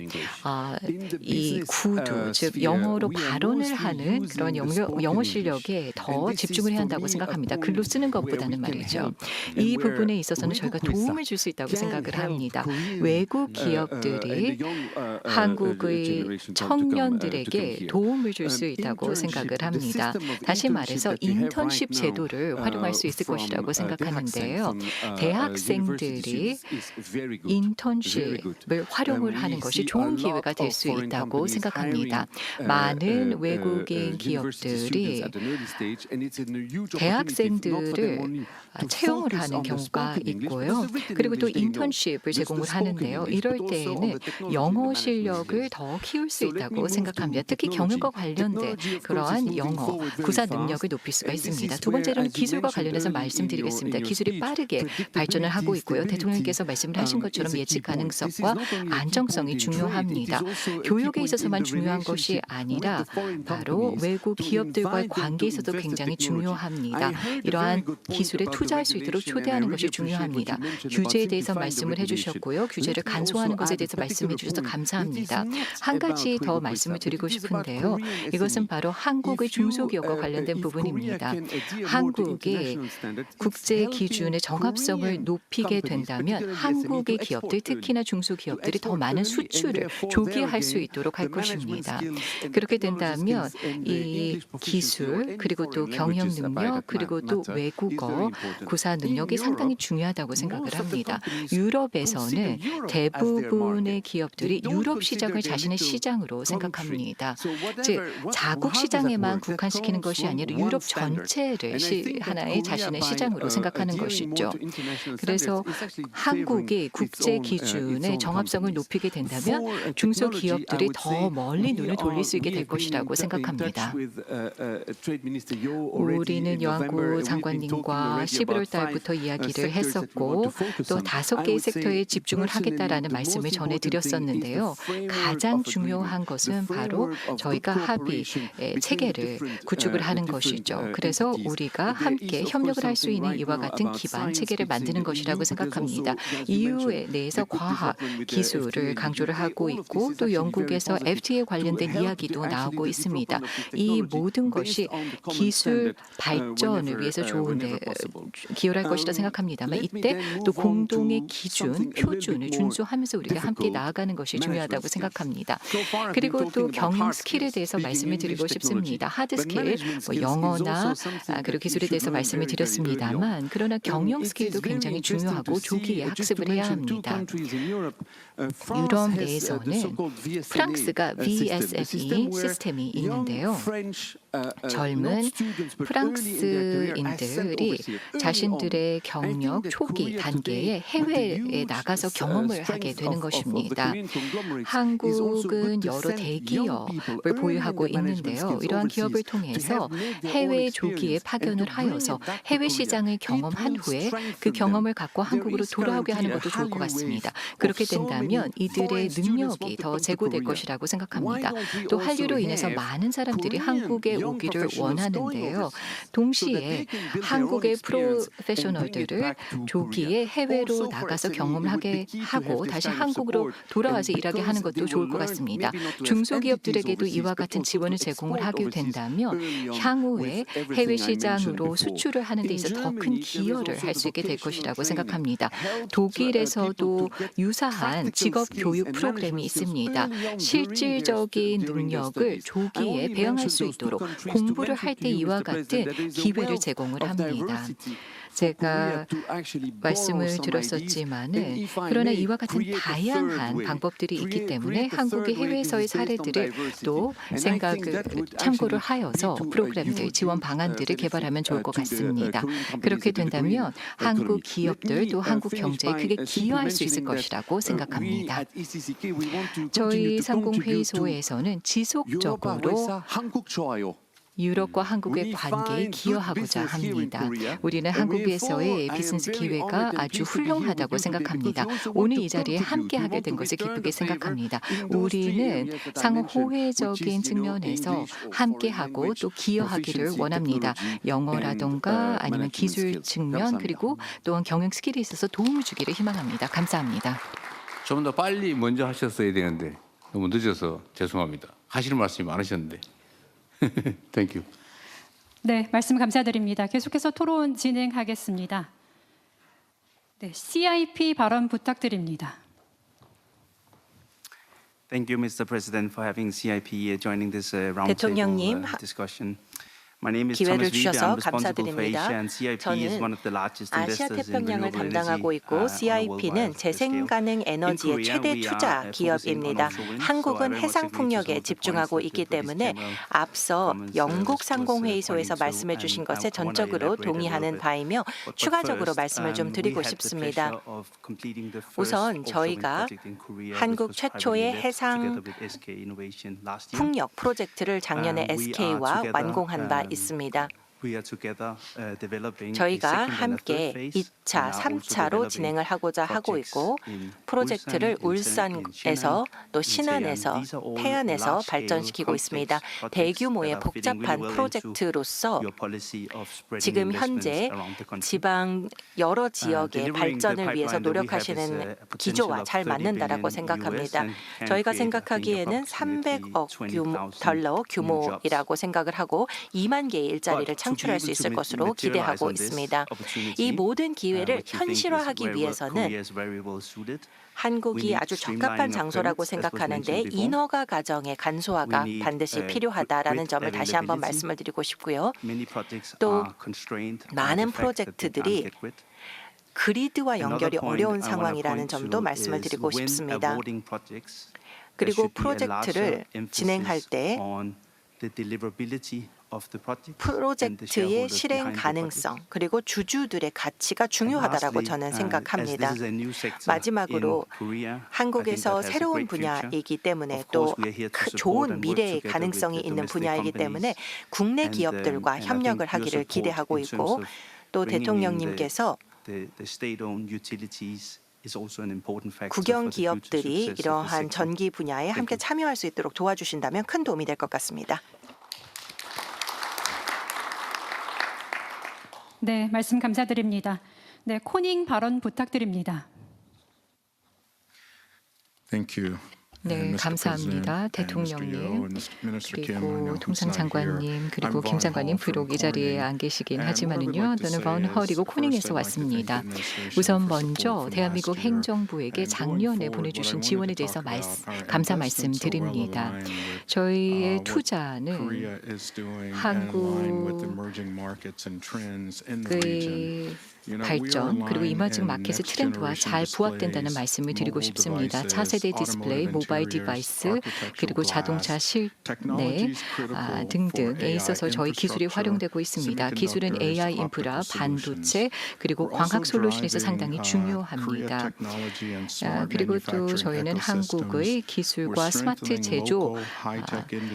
이 구두, 즉 영어로 발언을 하는 그런 영어 실력에 더 집중을 해야 한다고 생각합니다. 글로 쓰는 것보다는 있다는 말이죠. 이 부분에 있어서는 저희가 도움을 줄 수 있다고 생각을 합니다. 외국 기업들이 한국의 청년들에게 도움을 줄 수 있다고 생각을 합니다. 다시 말해서 인턴십 제도를 활용할 수 있을 것이라고 생각하는데요. 대학생들이 인턴십을 활용을 하는 것이 좋은 기회가 될 수 있다고 생각합니다. 많은 외국인 기업들이 대학생들을 채용을 하는 경우가 있고요. 그리고 또 인턴십을 제공을 하는데요. 이럴 때에는 영어 실력을 더 키울 수 있다고 생각합니다. 특히 경영과 관련된 그러한 영어, 구사 능력을 높일 수가 있습니다. 두 번째로는 기술과 관련해서 말씀드리겠습니다. 기술이 빠르게 발전을 하고 있고요. 대통령께서 말씀을 하신 것처럼 예측 가능성과 안정성이 중요합니다. 교육에 있어서만 중요한 것이 아니라 바로 외국 기업들과의 관계에서도 굉장히 중요합니다. 이러한 기술에 투자할 수 있도록 초대하는 것이 중요합니다. 규제에 대해서 말씀을 해주셨고요. 규제를 간소화하는 것에 대해서 말씀해 주셔서 감사합니다. 한 가지 더 말씀을 드리고 싶은데요. 이것은 바로 한국의 중소기업과 관련된 부분입니다. 한국의 국제 기준의 정합성을 높이게 된다면 한국의 기업들, 특히나 중소기업들이 더 많은 수출을 조기에 할 수 있도록 할 것입니다. 그렇게 된다면 이 기술, 그리고 또 경영 능력, 그리고 또 외국어, 구사 능력이 상당히 중요하다고 생각을 합니다. 유럽에서는 대부분의 기업들이 유럽 시장을 자신의 시장으로 생각합니다. 즉 자국 시장에만 국한시키는 것이 아니라 유럽 전체를 하나의 자신의 시장으로 생각하는 것이죠. 그래서 한국의 국제 기준의 정합성을 높이게 된다면 중소기업들이 더 멀리 눈을 돌릴 수 있게 될 것이라고 생각합니다. 우리는 여한구 장관님과 11월 달부터 이야기를 했었고 또 5개의 섹터에 집중을 하겠다라는 말씀을 전해드렸었는데요. 가장 중요한 것은 바로 저희가 합의 체계를 구축을 하는 것이죠. 그래서 우리가 함께 협력을 할 수 있는 이와 같은 기반 체계를 만드는 것이라고 생각합니다. EU에 내에서 과학, 기술을 강조를 하고 있고 또 영국에서 FTA 관련된 이야기도 나오고 있습니다. 이 모든 것이 기술 발전을 위해서 좋은데 기여할 것이라 생각합니다만 이때 또 공동의 기준, 표준을 준수하면서 우리가 함께 나아가는 것이 중요하다고 생각합니다. 그리고 또 경영 스킬에 대해서 말씀을 드리고 싶습니다. 하드 스킬, 영어나 그리고 기술에 대해서 말씀을 드렸습니다만 그러나 경영 스킬도 굉장히 중요하고 조기에 학습을 해야 합니다. 유럽 내에서는 프랑스가 VSFE 시스템이 있는데요. 젊은 프랑스인들이 자신들의 경력 초기 단계에 해외에 나가서 경험을 하게 되는 것입니다. 한국은 여러 대기업을 보유하고 있는데요. 이러한 기업을 통해서 해외 조기에 파견을 하여서 해외 시장을 경험한 후에 그 경험을 갖고 한국으로 돌아오게 하는 것도 좋을 것 같습니다. 그렇게 된다면 이들의 능력이 더 제고될 것이라고 생각합니다. 또 한류로 인해서 많은 사람들이 한국에 오기를 원하는데요. 동시에 한국의 프로페셔널들을 조기에 해외로 나가서 경험을 하게 하고 다시 한국으로 돌아와서 일하게 하는 것도 좋을 것 같습니다. 중소기업들에게도 이와 같은 지원을 제공을 하게 된다면 향후에 해외 시장으로 수출을 하는 데 있어 더 큰 기여를 할 수 있게 될 것이라고 생각합니다. 독일에서도 유사한 직업 교육 프로그램이 있습니다. 실질적인 능력을 조기에 배양할 수 있도록 공부를 할 때 이와 같은 기회를 제공을 합니다. 제가 말씀을 드렸었지만은 그러나 이와 같은 다양한 방법들이 있기 때문에 한국의 해외에서의 사례들을 또 생각을 참고를 하여서 프로그램들, 지원 방안들을 개발하면 좋을 것 같습니다. 그렇게 된다면 한국 기업들 또 한국 경제에 크게 기여할 수 있을 것이라고 생각합니다. 저희 상공회의소에서는 지속적으로 유럽과 한국의 관계에 기여하고자 합니다. 우리는 한국에서의 비즈니스 기회가 아주 훌륭하다고 생각합니다. 오늘 이 자리에 함께하게 된 것을 기쁘게 생각합니다. 우리는 상호 호혜적인 측면에서 함께하고 또 기여하기를 원합니다. 영어라던가 아니면 기술 측면 그리고 또한 경영 스킬에 있어서 도움을 주기를 희망합니다. 감사합니다. 좀 더 빨리 먼저 하셨어야 되는데 너무 늦어서 죄송합니다. 하시는 말씀이 많으셨는데. Thank you. 네, 말씀 감사드립니다. 계속해서 토론 진행하겠습니다. 네, CIP 발언 부탁드립니다. Thank you, Mr. President, for having CIP joining this roundtable 대통령님, discussion. My name is 기회를 Thomas Wiebe. 주셔서 I'm responsible for Asia, 감사드립니다. and CIP is one of the largest 아시아 investors in 태평양을 renewable 담당하고 energy 있고 on a CIP는 worldwide 재생 scale. 가능 에너지의 In Korea, 최대 we are 투자 focusing on 기업입니다. offshore wind, so I 한국은 very much 해상 agree to 풍력에 some of the 집중하고 points 있기 that the 때문에 British 앞서 Channel 영국 was 상공회의소에서 pointing to, 말씀해 주신 and 것에 I wanna 전적으로 elaborate a little 동의하는 bit. 바이며 But 추가적으로 first, 말씀을 좀 we 드리고 had the 싶습니다. pleasure of completing the first 우선 offshore wind 저희가 project in Korea, which 한국 was 최초의 privately led 해상 together with SK Innovation last year. 풍력 프로젝트를 작년에 We are SK와 together, 완공한 바 있습니다. We are together, developing a 저희가 second and a 함께 third phase, 2차, and are also 3차로 developing 진행을 하고자 하고 projects 있고 in 프로젝트를 울산, 울산에서 또 in 신안에서 These are all 태안에서 large-scale 발전시키고 있습니다. projects 대규모의 that are fitting 복잡한 really well 프로젝트로서 into your policy of spreading 지금 investments 현재 around the country. 지방 여러 지역의 delivering the 발전을 위해서 pipeline that we have is 노력하시는 a potential 기조와 of 잘 30 맞는다라고 billion 생각합니다. and can 저희가 create, I think, 생각하기에는 approximately 300억 달러 20,000 new jobs. 규모이라고 생각을 하고 2만 개의 일자리를 But to be 창출할 수 able 있을 to 것으로 materialize 기대하고 on this 있습니다. opportunity, 이 모든 기회를 which we think is 현실화하기 where 위해서는 Korea is very well suited. We 한국이 need 아주 적합한 streamlining of 장소라고 permits, as was 생각하는데 mentioned before. 인허가 과정의 간소화가 We need, 반드시 great 필요하다라는 점을 다시 한번 availability. 말씀을 드리고 싶고요. Many projects 또 are constrained by the 많은 fact that they can't 프로젝트들이 get grid. 그리드와 Another 연결이 point 어려운 I wanna 상황이라는 point 점도 to 말씀을 is 드리고 when 싶습니다. awarding projects, there 그리고 should be a 프로젝트를 larger 진행할 emphasis 때 on the deliverability of the project and the 프로젝트의 shareholders 실행 behind the 가능성 project. 그리고 주주들의 가치가 중요하다고 And 저는 lastly, 생각합니다. as this is a new sector 마지막으로 in Korea, I think 한국에서 that has a 새로운 great future. 분야이기 때문에 Of 또 course, we are here to support 좋은 and work 미래의 together with 가능성이 the 있는 domestic 분야이기 때문에 companies. 국내 And, 기업들과 and I 협력을 think your 하기를 support 기대하고 in 있고 terms of 또 bringing in 대통령님께서 the state-owned utilities is also an important factor 국영 for the future 기업들이 success of the 이러한 sector. 전기 분야에 함께 참여할 수 있도록 도와주신다면 큰 도움이 될 것 같습니다. 네, 말씀 감사드립니다. 네, 코닝 발언 부탁드립니다. Thank you. 네, 감사합니다. 대통령님, 그리고 통상장관님, 그리고 김 장관님 비록 이 자리에 안 계시긴 하지만은요, 저는 번 허리고 코닝에서 왔습니다. 우선 먼저 대한민국 행정부에게 작년에 보내주신 지원에 대해서 감사 말씀드립니다. 저희의 투자는 한국의 발전 그리고 이머징 마켓의 트렌드와 잘 부합된다는 말씀을 드리고 싶습니다. 차세대 디스플레이, 모바일 디바이스 그리고 자동차 실내 등등에 있어서 저희 기술이 활용되고 있습니다. 기술은 AI 인프라, 반도체 그리고 광학 솔루션에서 상당히 중요합니다. 그리고 또 저희는 한국의 기술과 스마트 제조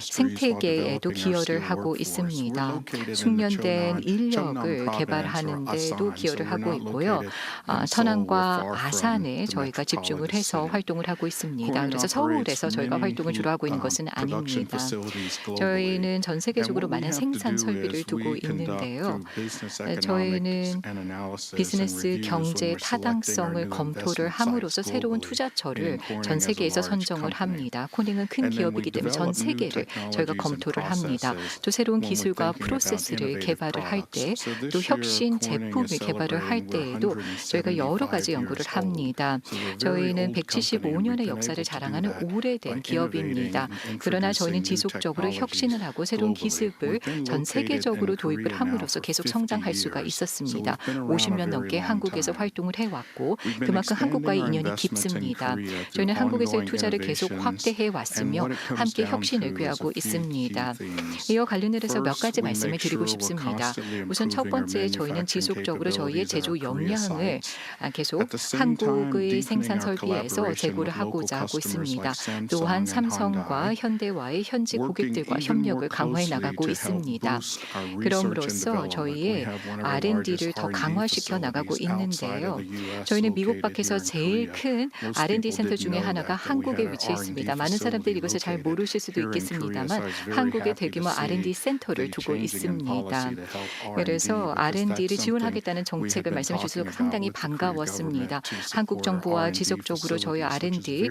생태계에도 기여를 하고 있습니다. 숙련된 인력을 개발하는 데도 기여를 하고 있고요. 천안과 아산에 저희가 집중을 해서 활동을 하고 있습니다. 그래서 서울에서 저희가 활동을 주로 하고 있는 것은 아닙니다. 저희는 전 세계적으로 많은 생산 설비를 두고 있는데요. 저희는 비즈니스 경제 타당성을 검토를 함으로써 새로운 투자처를 전 세계에서 선정을 합니다. 코닝은 큰 기업이기 때문에 전 세계를 저희가 검토를 합니다. 또 새로운 기술과 프로세스를 개발을 할 때, 또 혁신 제품을 개발을 할 때에도 저희가 여러 가지 연구를 합니다. 저희는 175년의 역사를 자랑하는 오래된 기업입니다. 그러나 저희는 지속적으로 혁신을 하고 새로운 기술을 전 세계적으로 도입을 함으로써 계속 성장할 수가 있었습니다. 50년 넘게 한국에서 활동을 해왔고 그만큼 한국과의 인연이 깊습니다. 저희는 한국에서의 투자를 계속 확대해 왔으며 함께 혁신을 꾀하고 있습니다. 이와 관련해서 몇 가지 말씀을 드리고 싶습니다. 우선 첫 번째, 저희는 지속적으로 저희의 제조 역량을 계속 한국의 생산 설비에서 제고를 하고자 하고 있습니다. 또한 삼성과 현대와의 현지 고객들과 협력을 강화해 나가고 있습니다. 그럼으로써 저희의 R&D를 더 강화시켜 나가고 있는데요. 저희는 미국 밖에서 제일 큰 R&D 센터 중에 하나가 한국에 위치해 있습니다. 많은 사람들이 이것을 잘 모르실 수도 있겠습니다만 한국에 대규모 R&D 센터를 두고 있습니다. 그래서 R&D를 지원하겠다는 정책 정책을 말씀해 주셔서 상당히 반가웠습니다. 한국 정부와 지속적으로 저희 R&D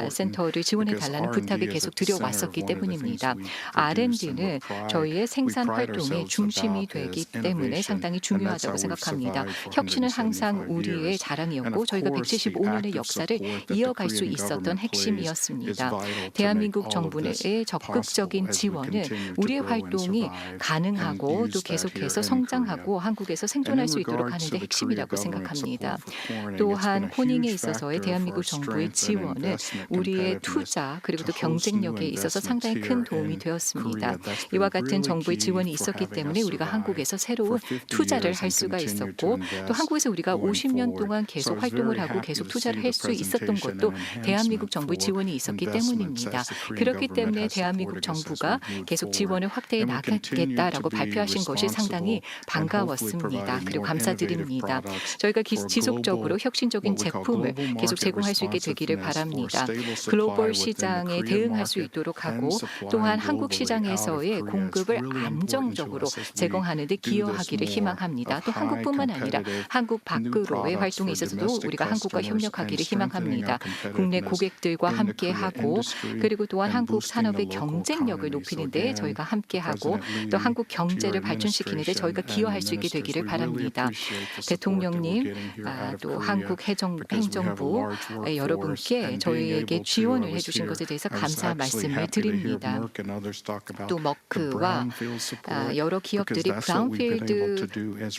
센터를 지원해 달라는 부탁을 계속 드려왔었기 때문입니다. R&D는 저희의 생산 활동의 중심이 되기 때문에 상당히 중요하다고 생각합니다. 혁신은 항상 우리의 자랑이었고 저희가 175년의 역사를 이어갈 수 있었던 핵심이었습니다. 대한민국 정부의 적극적인 지원은 우리의 활동이 가능하고 또 계속해서 성장하고 한국에서 생존할 수 있도록 하는 데 핵심이라고 생각합니다. 또한 코닝에 있어서의 대한민국 정부의 지원은 우리의 투자 그리고 또 경쟁력에 있어서 상당히 큰 도움이 되었습니다. 이와 같은 정부의 지원이 있었기 때문에 우리가 한국에서 새로운 투자를 할 수가 있었고 또 한국에서 우리가 50년 동안 계속 활동을 하고 계속 투자를 할 수 있었던 것도 대한민국 정부의 지원이 있었기 때문입니다. 그렇기 때문에 대한민국 정부가 계속 지원을 확대해 나가겠다라고 발표하신 것이 상당히 반가웠습니다. 그리고 감사드립니다. 저희가 지속적으로 혁신적인 제품을 계속 제공할 수 있게 되기를 바랍니다. 글로벌 시장에 대응할 수 있도록 하고 또한 한국 시장에서의 공급을 안정적으로 제공하는 데 기여하기를 희망합니다. 또 한국뿐만 아니라 한국 밖으로의 활동에 있어서도 우리가 한국과 협력하기를 희망합니다. 국내 고객들과 함께하고 그리고 또한 한국 산업의 경쟁력을 높이는 데 저희가 함께하고 또 한국 경제를 발전시키는 데 저희가 기여할 수 있게 되기를 바랍니다. 대통령님 또 한국 행정부 여러분께 저희에게 지원을 해주신 것에 대해서 감사 말씀을 드립니다. 또 머크와 여러 기업들이 브라운필드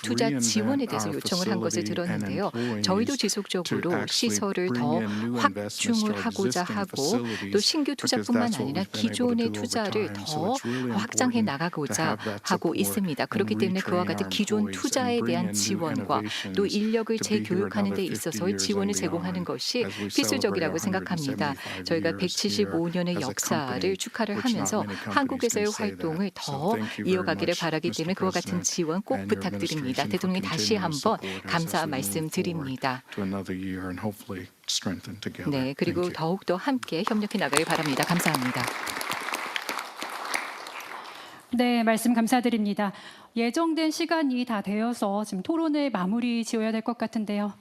투자 지원에 대해서 요청을 한 것을 들었는데요. 저희도 지속적으로 시설을 더 확충을 하고자 하고 또 신규 투자뿐만 아니라 기존의 투자를 더 확장해 나가고자 하고 있습니다. 그렇기 때문에 그와 같은 기존 투자에 대한 지원과 또 인력을 재교육하는 데 있어서의 지원을 제공하는 것이 필수적이라고 생각합니다. 저희가 175년의 역사를 축하를 하면서 한국에서의 활동을 더 이어가기를 바라기 때문에 그와 같은 지원 꼭 부탁드립니다. 대통령님 다시 한번 감사 말씀드립니다. 네, 그리고 더욱더 함께 협력해 나가길 바랍니다. 감사합니다. 네, 말씀 감사드립니다. 예정된 시간이 다 되어서 지금 토론을 마무리 지어야 될 것 같은데요.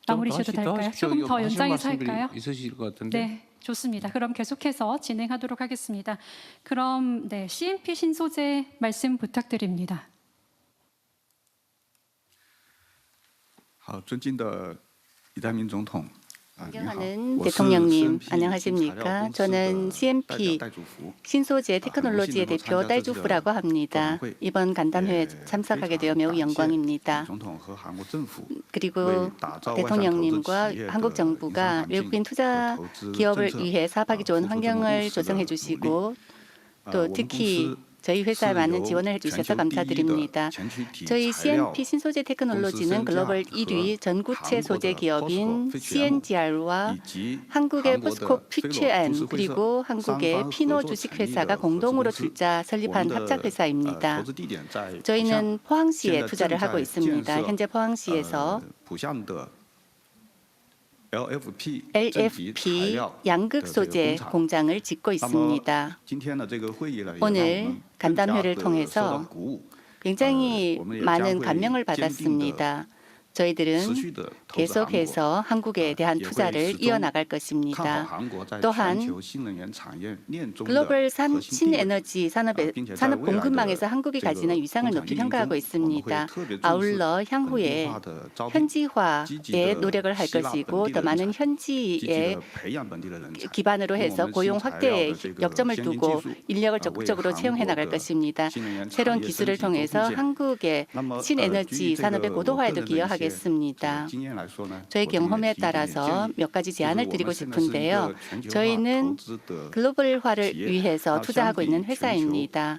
마무리 지어도 될까요? 조금 더 연장해서 할까요? 있으실 것 같은데. 네, 좋습니다. 그럼 계속해서 진행하도록 하겠습니다. 그럼 CNP 신소재 말씀 부탁드립니다. 好，尊敬的李在明总统。 존경하는 대통령님, 안녕하십니까? 저는 CNP 신소재 테크놀로지의 대표 딸주프라고 합니다. 이번 간담회에 참석하게 되어 매우 영광입니다. 그리고 대통령님과 한국 정부가 외국인 투자 기업을 위해 사업하기 좋은 환경을 조성해 주시고 또 특히 저희 회사에 많은 지원을 해주셔서 감사드립니다. 저희 CNP 신소재 테크놀로지는 글로벌 1위 전구체 소재 기업인 CNGR와 한국의 포스코 퓨처엠 그리고 한국의 피노 주식회사가 공동으로 설립한 합작회사입니다. 저희는 포항시에 투자를 하고 있습니다. 현재 포항시에서 LFP 양극 소재 공장을 짓고 있습니다. 오늘 간담회를 통해서 굉장히 많은 감명을 받았습니다. 저희들은 계속해서 한국에 대한 투자를 이어나갈 것입니다. 또한 글로벌 신에너지 산업 공급망에서 한국이 가지는 위상을 높이 평가하고 있습니다. 아울러 향후에 현지화에 노력을 할 것이고 더 많은 현지에 기반으로 해서 고용 확대에 역점을 두고 인력을 적극적으로 채용해 나갈 것입니다. 새로운 기술을 통해서 한국의 신에너지 산업의 고도화에도 기여하겠습니다. 저희 경험에 따라서 몇 가지 제안을 드리고 싶은데요. 저희는 글로벌화를 위해서 투자하고 있는 회사입니다.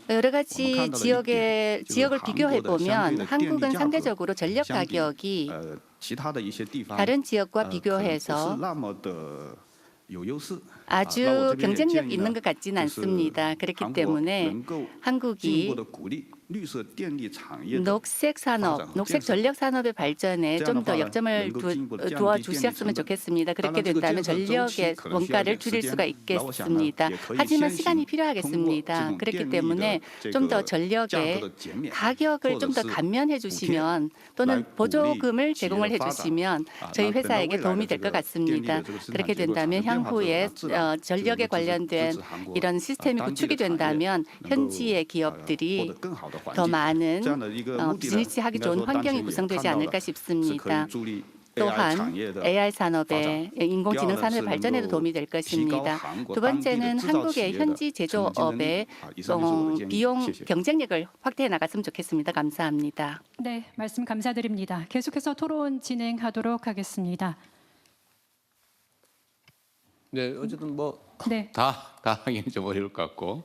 여러 가지 지역을 비교해 보면 한국은 상대적으로 전력 가격이 다른 지역과 비교해서 아주 경쟁력 있는 것 같지는 않습니다. 그렇기 때문에 한국이 녹색 산업, 녹색 전력 산업의 발전에 좀 더 역점을 두어주셨으면 좋겠습니다. 그렇게 된다면 전력의 원가를 줄일 수가 있겠습니다. 하지만 시간이 필요하겠습니다. 그렇기 때문에 좀 더 전력의 가격을 좀 더 감면해 주시면 또는 보조금을 제공을 해 주시면 저희 회사에게 도움이 될 것 같습니다. 그렇게 된다면 향후에 전력에 관련된 이런 시스템이 구축이 된다면 현지의 기업들이 더 많은 비즈니스 하기 좋은 환경이 구성되지 않을까 싶습니다. 또한 AI 산업의 인공지능 산업의 발전에도 도움이 될 것입니다. 두 번째는 한국의 현지 제조업의 비용 경쟁력을 확대해 나갔으면 좋겠습니다. 감사합니다. 네, 말씀 감사드립니다. 계속해서 토론 진행하도록 하겠습니다. 네, 어쨌든 뭐 네. 다 하기는 좀 어려울 것 같고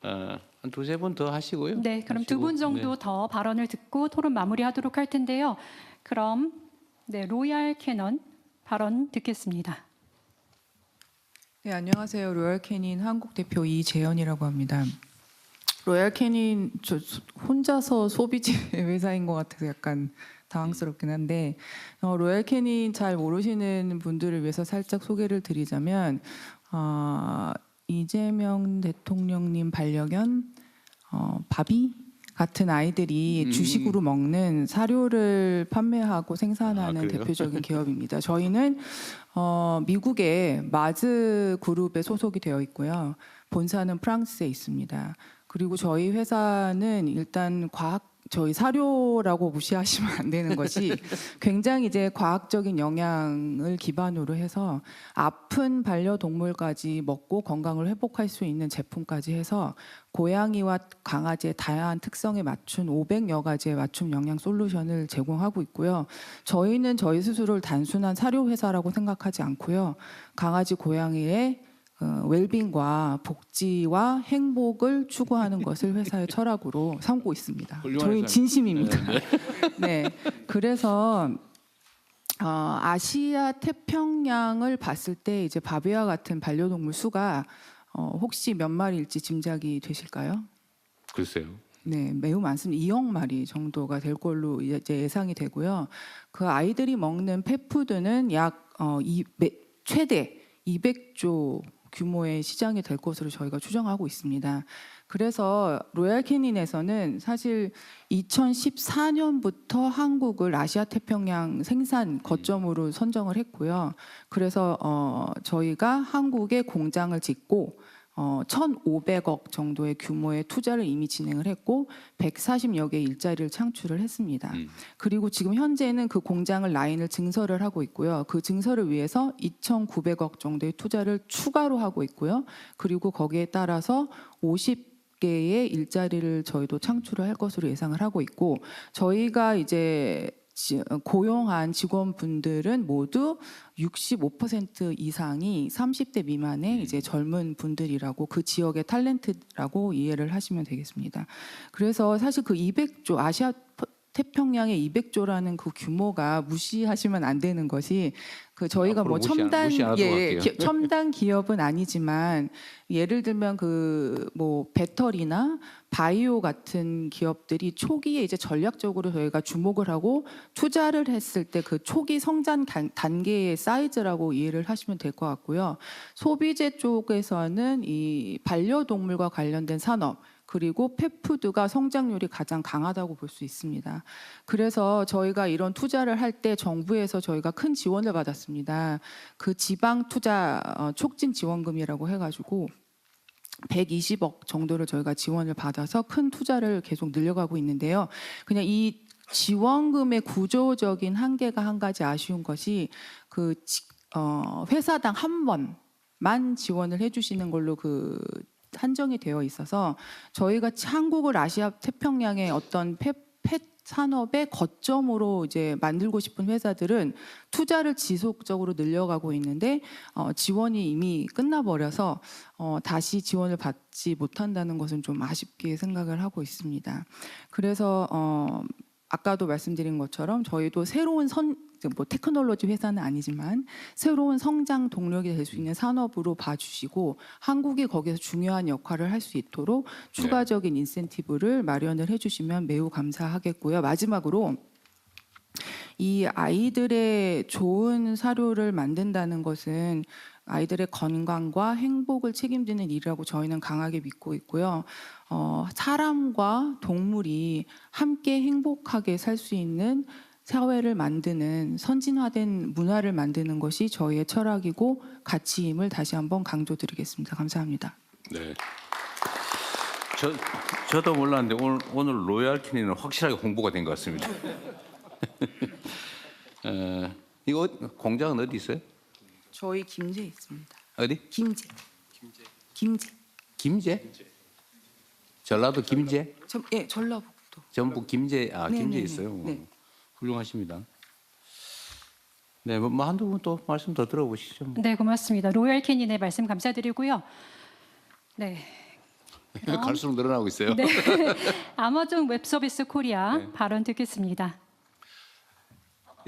한 두세 분 더 하시고요. 네, 그럼 두 분 정도 더 발언을 듣고 토론 마무리하도록 할 텐데요. 그럼 네, 로얄 캐넌 발언 듣겠습니다. 네, 안녕하세요. 로얄 캐닌 한국 대표 이재현이라고 합니다. 로얄 캐닌 저 혼자서 소비재 회사인 것 같아서 약간 당황스럽긴 한데 로얄 캐닌 잘 모르시는 분들을 위해서 살짝 소개를 드리자면 이재명 대통령님 반려견 바비 같은 아이들이 주식으로 먹는 사료를 판매하고 생산하는 대표적인 기업입니다. 저희는 미국의 마즈 그룹에 소속이 되어 있고요. 본사는 프랑스에 있습니다. 그리고 저희 회사는 일단 저희 사료라고 무시하시면 안 되는 것이 굉장히 이제 과학적인 영양을 기반으로 해서 아픈 반려동물까지 먹고 건강을 회복할 수 있는 제품까지 해서 고양이와 강아지의 다양한 특성에 맞춘 500여 가지의 맞춤 영양 솔루션을 제공하고 있고요. 저희는 저희 스스로를 단순한 사료 회사라고 생각하지 않고요. 강아지, 고양이의 웰빙과 복지와 행복을 추구하는 것을 회사의 철학으로 삼고 있습니다. 저희 진심입니다. 네, 그래서 아시아 태평양을 봤을 때 이제 바비와 같은 반려동물 수가 혹시 몇 마리일지 짐작이 되실까요? 글쎄요. 네, 매우 많습니다. 2억 마리 정도가 될 걸로 이제 예상이 되고요. 그 아이들이 먹는 펫푸드는 약 최대 200조 규모의 시장이 될 것으로 저희가 추정하고 있습니다. 그래서 로얄 캐닌에서는 사실 2014년부터 한국을 아시아 태평양 생산 거점으로 선정을 했고요. 그래서 저희가 한국에 공장을 짓고 1,500억 정도의 규모의 투자를 이미 진행을 했고 140여 개의 일자리를 창출을 했습니다. 그리고 지금 현재는 그 공장을 라인을 증설을 하고 있고요. 그 증설을 위해서 2,900억 정도의 투자를 추가로 하고 있고요. 그리고 거기에 따라서 50개의 일자리를 저희도 창출을 할 것으로 예상을 하고 있고 저희가 이제 고용한 직원분들은 모두 65% 이상이 30대 미만의 이제 젊은 분들이라고 그 지역의 탤런트라고 이해를 하시면 되겠습니다. 그래서 사실 그 200조 아시아 태평양의 200조라는 그 규모가 무시하시면 안 되는 것이 그 저희가 뭐 첨단 기업은 아니지만 예를 들면 그 뭐 배터리나 바이오 같은 기업들이 초기에 이제 전략적으로 저희가 주목을 하고 투자를 했을 때 그 초기 성장 단계의 사이즈라고 이해를 하시면 될 것 같고요. 소비재 쪽에서는 이 반려동물과 관련된 산업 그리고 펫푸드가 성장률이 가장 강하다고 볼 수 있습니다. 그래서 저희가 이런 투자를 할 때 정부에서 저희가 큰 지원을 받았습니다. 그 지방 투자 촉진 지원금이라고 해가지고 120억 정도를 저희가 지원을 받아서 큰 투자를 계속 늘려가고 있는데요. 그냥 이 지원금의 구조적인 한계가 한 가지 아쉬운 것이 그 회사당 한 번만 지원을 해주시는 걸로 그 한정이 되어 있어서 저희가 한국을 아시아 태평양의 어떤 펫 산업의 거점으로 이제 만들고 싶은 회사들은 투자를 지속적으로 늘려가고 있는데 지원이 이미 끝나버려서 다시 지원을 받지 못한다는 것은 좀 아쉽게 생각을 하고 있습니다. 그래서 아까도 말씀드린 것처럼 저희도 새로운 뭐 테크놀로지 회사는 아니지만 새로운 성장 동력이 될 수 있는 산업으로 봐주시고 한국이 거기서 중요한 역할을 할 수 있도록 추가적인 인센티브를 마련을 해주시면 매우 감사하겠고요. 마지막으로 이 아이들의 좋은 사료를 만든다는 것은 아이들의 건강과 행복을 책임지는 일이라고 저희는 강하게 믿고 있고요. 사람과 동물이 함께 행복하게 살 수 있는 사회를 만드는 선진화된 문화를 만드는 것이 저희의 철학이고 가치임을 다시 한번 강조드리겠습니다. 감사합니다. 네. 저도 몰랐는데 오늘 로얄캐니는 확실하게 홍보가 된 것 같습니다. 이거 공장은 어디 있어요? 저희 김제에 있습니다. 어디? 김제. 김제? 전라도 김제? 예, 전라북도. 전북 김제 김제 네네네. 있어요. 네. 훌륭하십니다. 네, 뭐 한두 분 또 말씀 더 들어보시죠. 네, 고맙습니다. 로얄 캐닌의 말씀 감사드리고요. 네. 갈수록 늘어나고 있어요. 네. 아마존 웹서비스 코리아 네. 발언 듣겠습니다.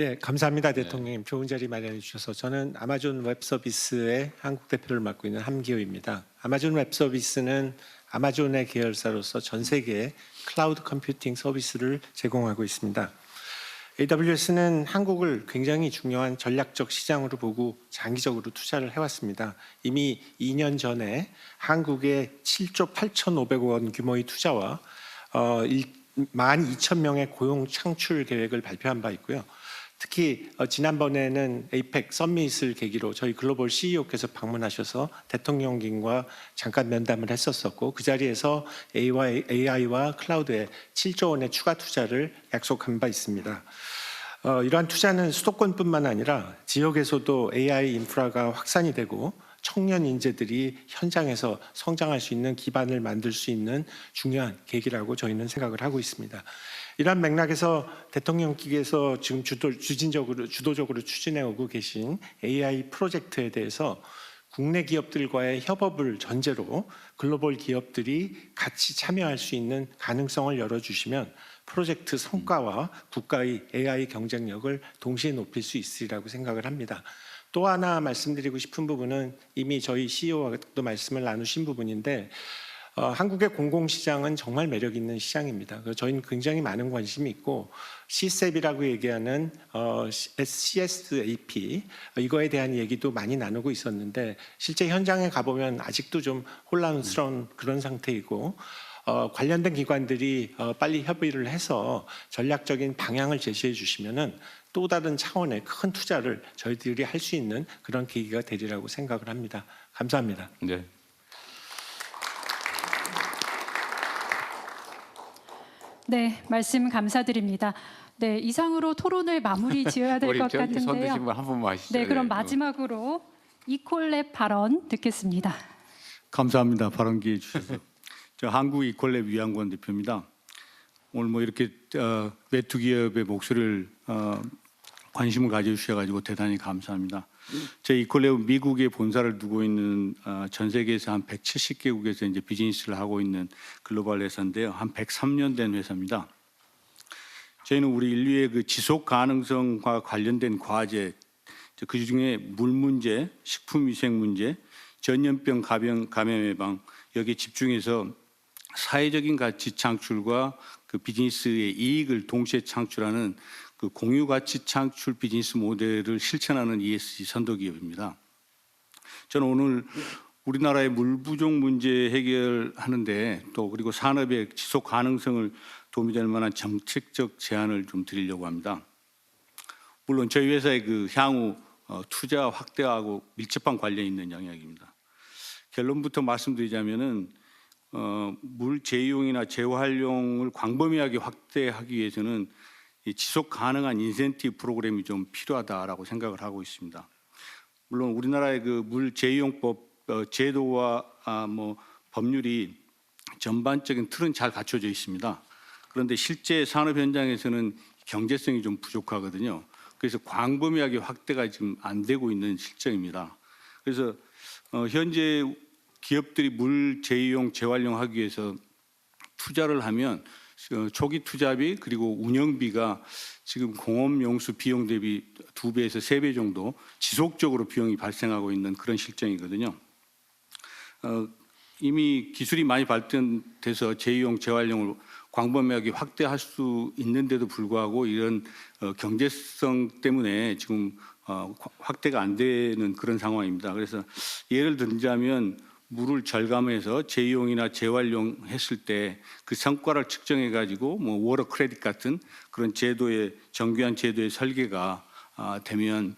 예, 감사합니다, 대통령님. 좋은 자리 마련해 주셔서 저는 아마존 웹서비스의 한국 대표를 맡고 있는 함기호입니다. 아마존 웹서비스는 아마존의 계열사로서 전 세계에 클라우드 컴퓨팅 서비스를 제공하고 있습니다. AWS는 한국을 굉장히 중요한 전략적 시장으로 보고 장기적으로 투자를 해왔습니다. 이미 2년 전에 한국에 7조 8,500억 원 규모의 투자와 12,000명의 고용 창출 계획을 발표한 바 있고요. 특히 지난번에는 에이펙 썸밋을 계기로 저희 글로벌 CEO께서 방문하셔서 대통령님과 잠깐 면담을 했었었고 그 자리에서 AI와 클라우드에 7조 원의 추가 투자를 약속한 바 있습니다. 이러한 투자는 수도권뿐만 아니라 지역에서도 AI 인프라가 확산이 되고 청년 인재들이 현장에서 성장할 수 있는 기반을 만들 수 있는 중요한 계기라고 저희는 생각을 하고 있습니다. 이러한 맥락에서 대통령께서 지금 주도적으로 추진해 오고 계신 AI 프로젝트에 대해서 국내 기업들과의 협업을 전제로 글로벌 기업들이 같이 참여할 수 있는 가능성을 열어주시면 프로젝트 성과와 국가의 AI 경쟁력을 동시에 높일 수 있으리라고 생각을 합니다. 또 하나 말씀드리고 싶은 부분은 이미 저희 CEO와도 말씀을 나누신 부분인데 한국의 공공시장은 정말 매력 있는 시장입니다. 저희는 굉장히 많은 관심이 있고 CSAP이라고 얘기하는 CSAP 이거에 대한 얘기도 많이 나누고 있었는데 실제 현장에 가보면 아직도 좀 혼란스러운 그런 상태이고 관련된 기관들이 빨리 협의를 해서 전략적인 방향을 제시해 주시면은 또 다른 차원의 큰 투자를 저희들이 할 수 있는 그런 계기가 되리라고 생각을 합니다. 감사합니다. 네. 네, 말씀 감사드립니다. 네, 이상으로 토론을 마무리 지어야 될 것 손 드신 같은데요. 분 한 분만 하시죠. 네, 그럼 마지막으로 이콜랩 발언 듣겠습니다. 감사합니다. 발언 기회 주셔서. 저 한국 이콜랩 위안권 대표입니다. 오늘 뭐 이렇게 외투 기업의 목소리를 관심을 가져주셔가지고 대단히 감사합니다. 저희 이콜랩은 미국에 본사를 두고 있는 전 세계에서 한 170개국에서 이제 비즈니스를 하고 있는 글로벌 회사인데요. 한 103년 된 회사입니다. 저희는 우리 인류의 그 지속 가능성과 관련된 과제, 그 중에 물 문제, 식품 위생 문제, 전염병 감염 예방 여기에 집중해서 사회적인 가치 창출과 그 비즈니스의 이익을 동시에 창출하는 그 공유 가치 창출 비즈니스 모델을 실천하는 ESG 선도 기업입니다. 저는 오늘 우리나라의 물 부족 문제 해결하는데 또 그리고 산업의 지속 가능성을 도움이 될 만한 정책적 제안을 좀 드리려고 합니다. 물론 저희 회사의 그 향후 투자 확대하고 밀접한 관련이 있는 영역입니다. 결론부터 말씀드리자면은 물 재이용이나 재활용을 광범위하게 확대하기 위해서는 이 지속 가능한 인센티브 프로그램이 좀 필요하다라고 생각을 하고 있습니다. 물론 우리나라의 그 물 재이용법 제도와 뭐 법률이 전반적인 틀은 잘 갖춰져 있습니다. 그런데 실제 산업 현장에서는 경제성이 좀 부족하거든요. 그래서 광범위하게 확대가 지금 안 되고 있는 실정입니다. 그래서 현재 기업들이 물 재이용, 재활용하기 위해서 투자를 하면 초기 투자비 그리고 운영비가 지금 공업 용수 비용 대비 2배에서 3배 정도 지속적으로 비용이 발생하고 있는 그런 실정이거든요. 이미 기술이 많이 발전돼서 재이용, 재활용을 광범위하게 확대할 수 있는데도 불구하고 이런 경제성 때문에 지금 확대가 안 되는 그런 상황입니다. 그래서 예를 들자면 물을 절감해서 재이용이나 재활용했을 때 그 성과를 측정해 가지고 뭐 워터 크레딧 같은 그런 제도의 정교한 제도의 설계가 되면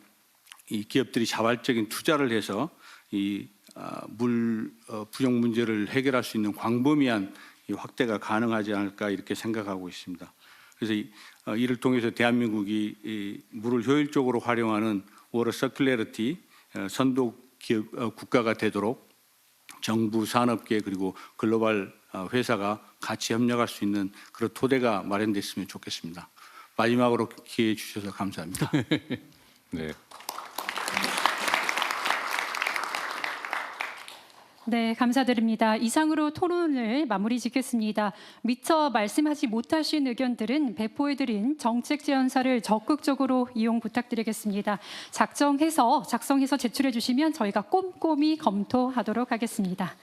이 기업들이 자발적인 투자를 해서 이 물 부족 문제를 해결할 수 있는 광범위한 이 확대가 가능하지 않을까 이렇게 생각하고 있습니다. 그래서 이를 통해서 대한민국이 이 물을 효율적으로 활용하는 워터 서큘러리티 선도 기업 국가가 되도록 정부, 산업계 그리고 글로벌 회사가 같이 협력할 수 있는 그런 토대가 마련됐으면 좋겠습니다. 마지막으로 기회 주셔서 감사합니다. 네. 네, 감사드립니다. 이상으로 토론을 마무리 짓겠습니다. 미처 말씀하지 못하신 의견들은 배포해드린 정책 제안서를 적극적으로 이용 부탁드리겠습니다. 작성해서 제출해 주시면 저희가 꼼꼼히 검토하도록 하겠습니다.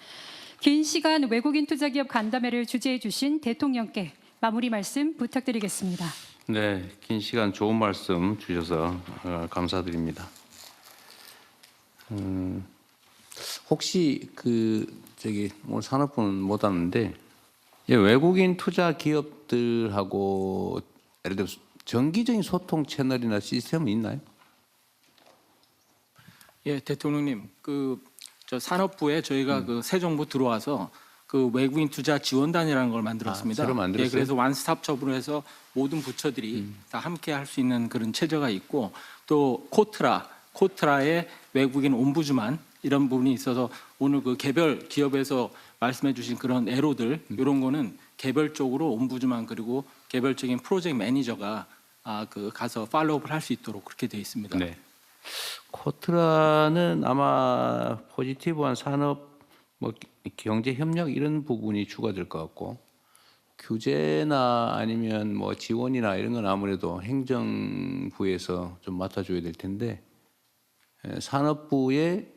긴 시간 외국인 투자기업 간담회를 주재해 주신 대통령께 마무리 말씀 부탁드리겠습니다. 네, 긴 시간 좋은 말씀 주셔서 감사드립니다. 혹시 오늘 산업부는 못 왔는데 외국인 투자 기업들하고 예를 들어 정기적인 소통 채널이나 시스템은 있나요? 예, 대통령님, 저 산업부에 저희가 새 정부 들어와서 외국인 투자 지원단이라는 걸 만들었습니다. 새로 만들었어요? 예, 그래서 완스톱적으로 해서 모든 부처들이 다 함께 할 수 있는 그런 체제가 있고 또 코트라의 외국인 옴부즈만 이런 부분이 있어서 오늘 개별 기업에서 말씀해 주신 그런 애로들 이런 거는 개별적으로 옴부즈만 그리고 개별적인 프로젝트 매니저가 가서 팔로우업을 할 수 있도록 그렇게 되어 있습니다. 네. 코트라는 아마 포지티브한 산업, 경제 협력 이런 부분이 추가될 것 같고 규제나 아니면 지원이나 이런 건 아무래도 행정부에서 좀 맡아줘야 될 텐데 산업부에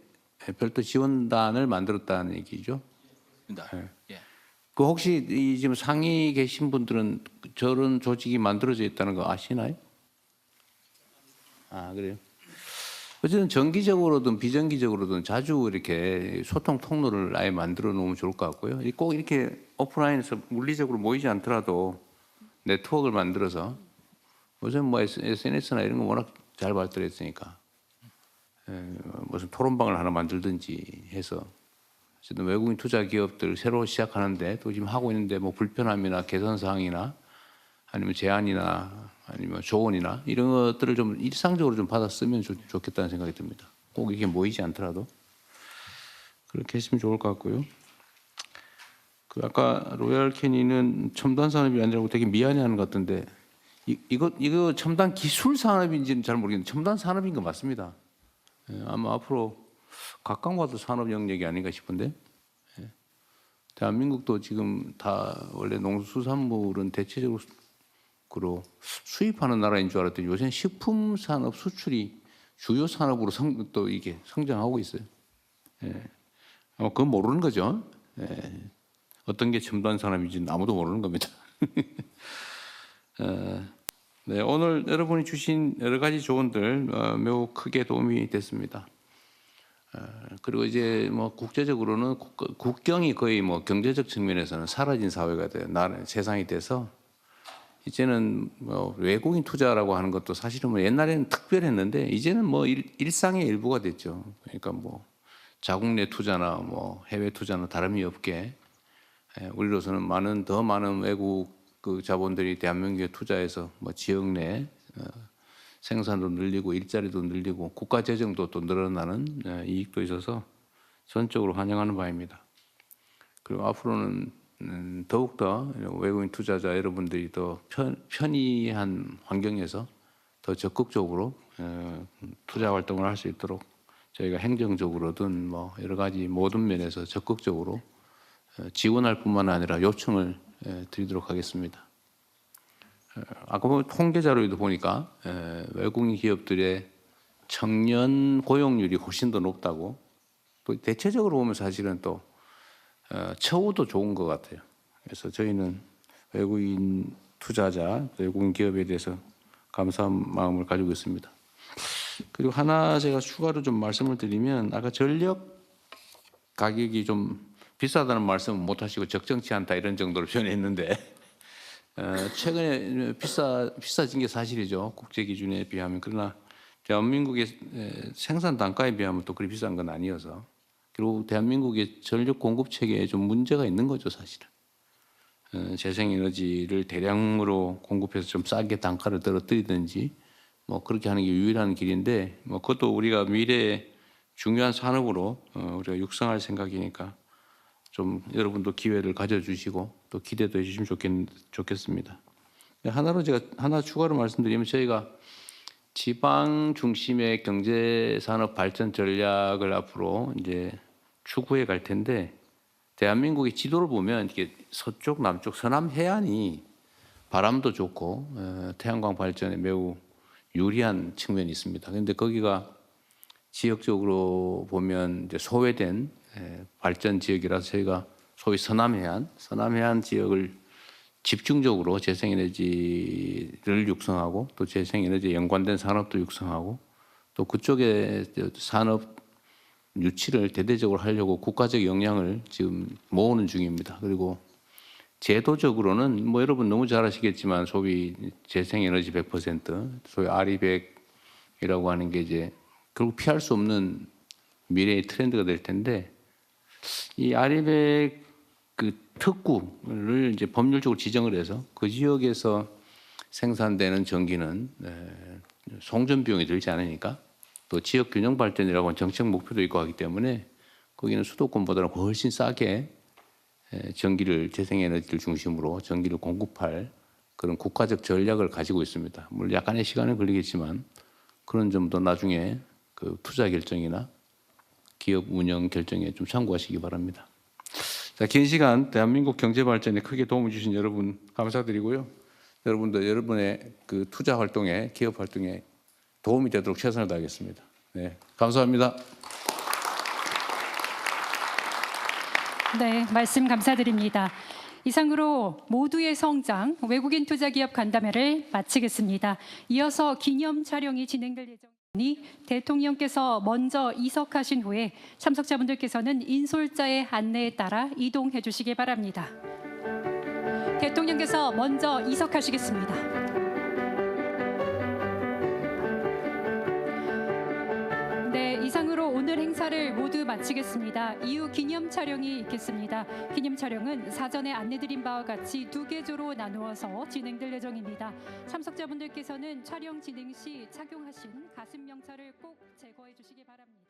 별도 지원단을 만들었다는 얘기죠. 네. 예. 혹시 지금 상위 계신 분들은 저런 조직이 만들어져 있다는 거 아시나요? 그래요. 어쨌든 정기적으로든 비정기적으로든 자주 이렇게 소통 통로를 아예 만들어 놓으면 좋을 것 같고요. 꼭 이렇게 오프라인에서 물리적으로 모이지 않더라도 네트워크를 만들어서 요즘 SNS나 이런 거 워낙 잘 발달했으니까 무슨 토론방을 하나 만들든지 해서 어쨌든 외국인 투자 기업들 새로 시작하는데 또 지금 하고 있는데 불편함이나 개선 사항이나 아니면 제안이나 아니면 조언이나 이런 것들을 좀 일상적으로 좀 받아 쓰면 좋겠다는 생각이 듭니다. 꼭 이게 모이지 않더라도 그렇게 했으면 좋을 것 같고요. 아까 로얄 캐니는 첨단 산업이 아니라고 되게 미안해하는 것 같던데 이거 첨단 기술 산업인지는 잘 모르겠는데 첨단 산업인 거 맞습니다. 아마 앞으로 각광받을 산업 영역이 아닌가 싶은데 대한민국도 지금 다 원래 농수산물은 대체적으로 수입하는 나라인 줄 알았더니 요새는 식품 산업 수출이 주요 산업으로 또 이게 성장하고 있어요. 아마 그건 모르는 거죠. 어떤 게 첨단 산업인지는 아무도 모르는 겁니다. 네, 오늘 여러분이 주신 여러 가지 조언들 매우 크게 도움이 됐습니다. 그리고 이제 국제적으로는 국경이 거의 경제적 측면에서는 사라진 사회가 돼요. 세상이 돼서 이제는 외국인 투자라고 하는 것도 사실은 옛날에는 특별했는데 이제는 일상의 일부가 됐죠. 그러니까 자국 내 투자나 해외 투자나 다름이 없게 우리로서는 더 많은 외국 자본들이 대한민국에 투자해서 지역 내 생산도 늘리고 일자리도 늘리고 국가 재정도 또 늘어나는 이익도 있어서 전적으로 환영하는 바입니다. 그리고 앞으로는 더욱더 외국인 투자자 여러분들이 더 편리한 환경에서 더 적극적으로 투자 활동을 할 수 있도록 저희가 행정적으로든 여러 가지 모든 면에서 적극적으로 지원할 뿐만 아니라 요청을 드리도록 하겠습니다. 아까 보면 통계 자료에도 보니까 외국인 기업들의 청년 고용률이 훨씬 더 높다고. 또 대체적으로 보면 사실은 또 처우도 좋은 것 같아요. 그래서 저희는 외국인 투자자, 외국인 기업에 대해서 감사한 마음을 가지고 있습니다. 그리고 하나 제가 추가로 좀 말씀을 드리면 아까 전력 가격이 좀 비싸다는 말씀은 못 하시고 적정치 않다 이런 정도로 표현했는데 최근에 비싸진 게 사실이죠. 국제 기준에 비하면. 그러나 대한민국의 생산 단가에 비하면 또 그리 비싼 건 아니어서 그리고 대한민국의 전력 공급 체계에 좀 문제가 있는 거죠, 사실은. 재생에너지를 대량으로 공급해서 좀 싸게 단가를 떨어뜨리든지 뭐 그렇게 하는 게 유일한 길인데 뭐 그것도 우리가 미래의 중요한 산업으로 우리가 육성할 생각이니까 좀 여러분도 기회를 가져주시고 또 기대도 해주시면 좋겠습니다. 하나로 제가 하나 추가로 말씀드리면 저희가 지방 중심의 경제 산업 발전 전략을 앞으로 이제 추구해 갈 텐데 대한민국의 지도를 보면 이게 서쪽, 남쪽, 서남 해안이 바람도 좋고 태양광 발전에 매우 유리한 측면이 있습니다. 그런데 거기가 지역적으로 보면 이제 소외된 발전 지역이라서 저희가 소위 서남해안 지역을 집중적으로 재생에너지를 육성하고 또 재생에너지에 연관된 산업도 육성하고 또 그쪽에 산업 유치를 대대적으로 하려고 국가적 역량을 지금 모으는 중입니다. 그리고 제도적으로는 뭐 여러분 너무 잘 아시겠지만 소위 재생에너지 100%, 소위 RE100이라고 하는 게 이제 결국 피할 수 없는 미래의 트렌드가 될 텐데 이 RE100 그 특구를 이제 법률적으로 지정을 해서 그 지역에서 생산되는 전기는 송전 비용이 들지 않으니까 또 지역 균형 발전이라고 하는 정책 목표도 있고 하기 때문에 거기는 수도권보다는 훨씬 싸게 전기를 재생에너지를 중심으로 전기를 공급할 그런 국가적 전략을 가지고 있습니다. 물론 약간의 시간은 걸리겠지만 그런 점도 나중에 그 투자 결정이나 기업 운영 결정에 좀 참고하시기 바랍니다. 자, 긴 시간 대한민국 경제 발전에 크게 도움을 주신 여러분 감사드리고요. 여러분도 여러분의 그 투자 활동에 기업 활동에 도움이 되도록 최선을 다하겠습니다. 네, 감사합니다. 네, 말씀 감사드립니다. 이상으로 모두의 성장 외국인 투자기업 간담회를 마치겠습니다. 이어서 기념 촬영이 진행될 예정이니 대통령께서 먼저 이석하신 후에 참석자분들께서는 인솔자의 안내에 따라 이동해 주시기 바랍니다. 대통령께서 먼저 이석하시겠습니다. 네, 이상으로 오늘 행사를 모두 마치겠습니다. 이후 기념 촬영이 있겠습니다. 기념 촬영은 사전에 안내드린 바와 같이 2개조로 나누어서 진행될 예정입니다. 참석자분들께서는 촬영 진행 시 착용하신 가슴 명찰을 꼭 제거해 주시기 바랍니다.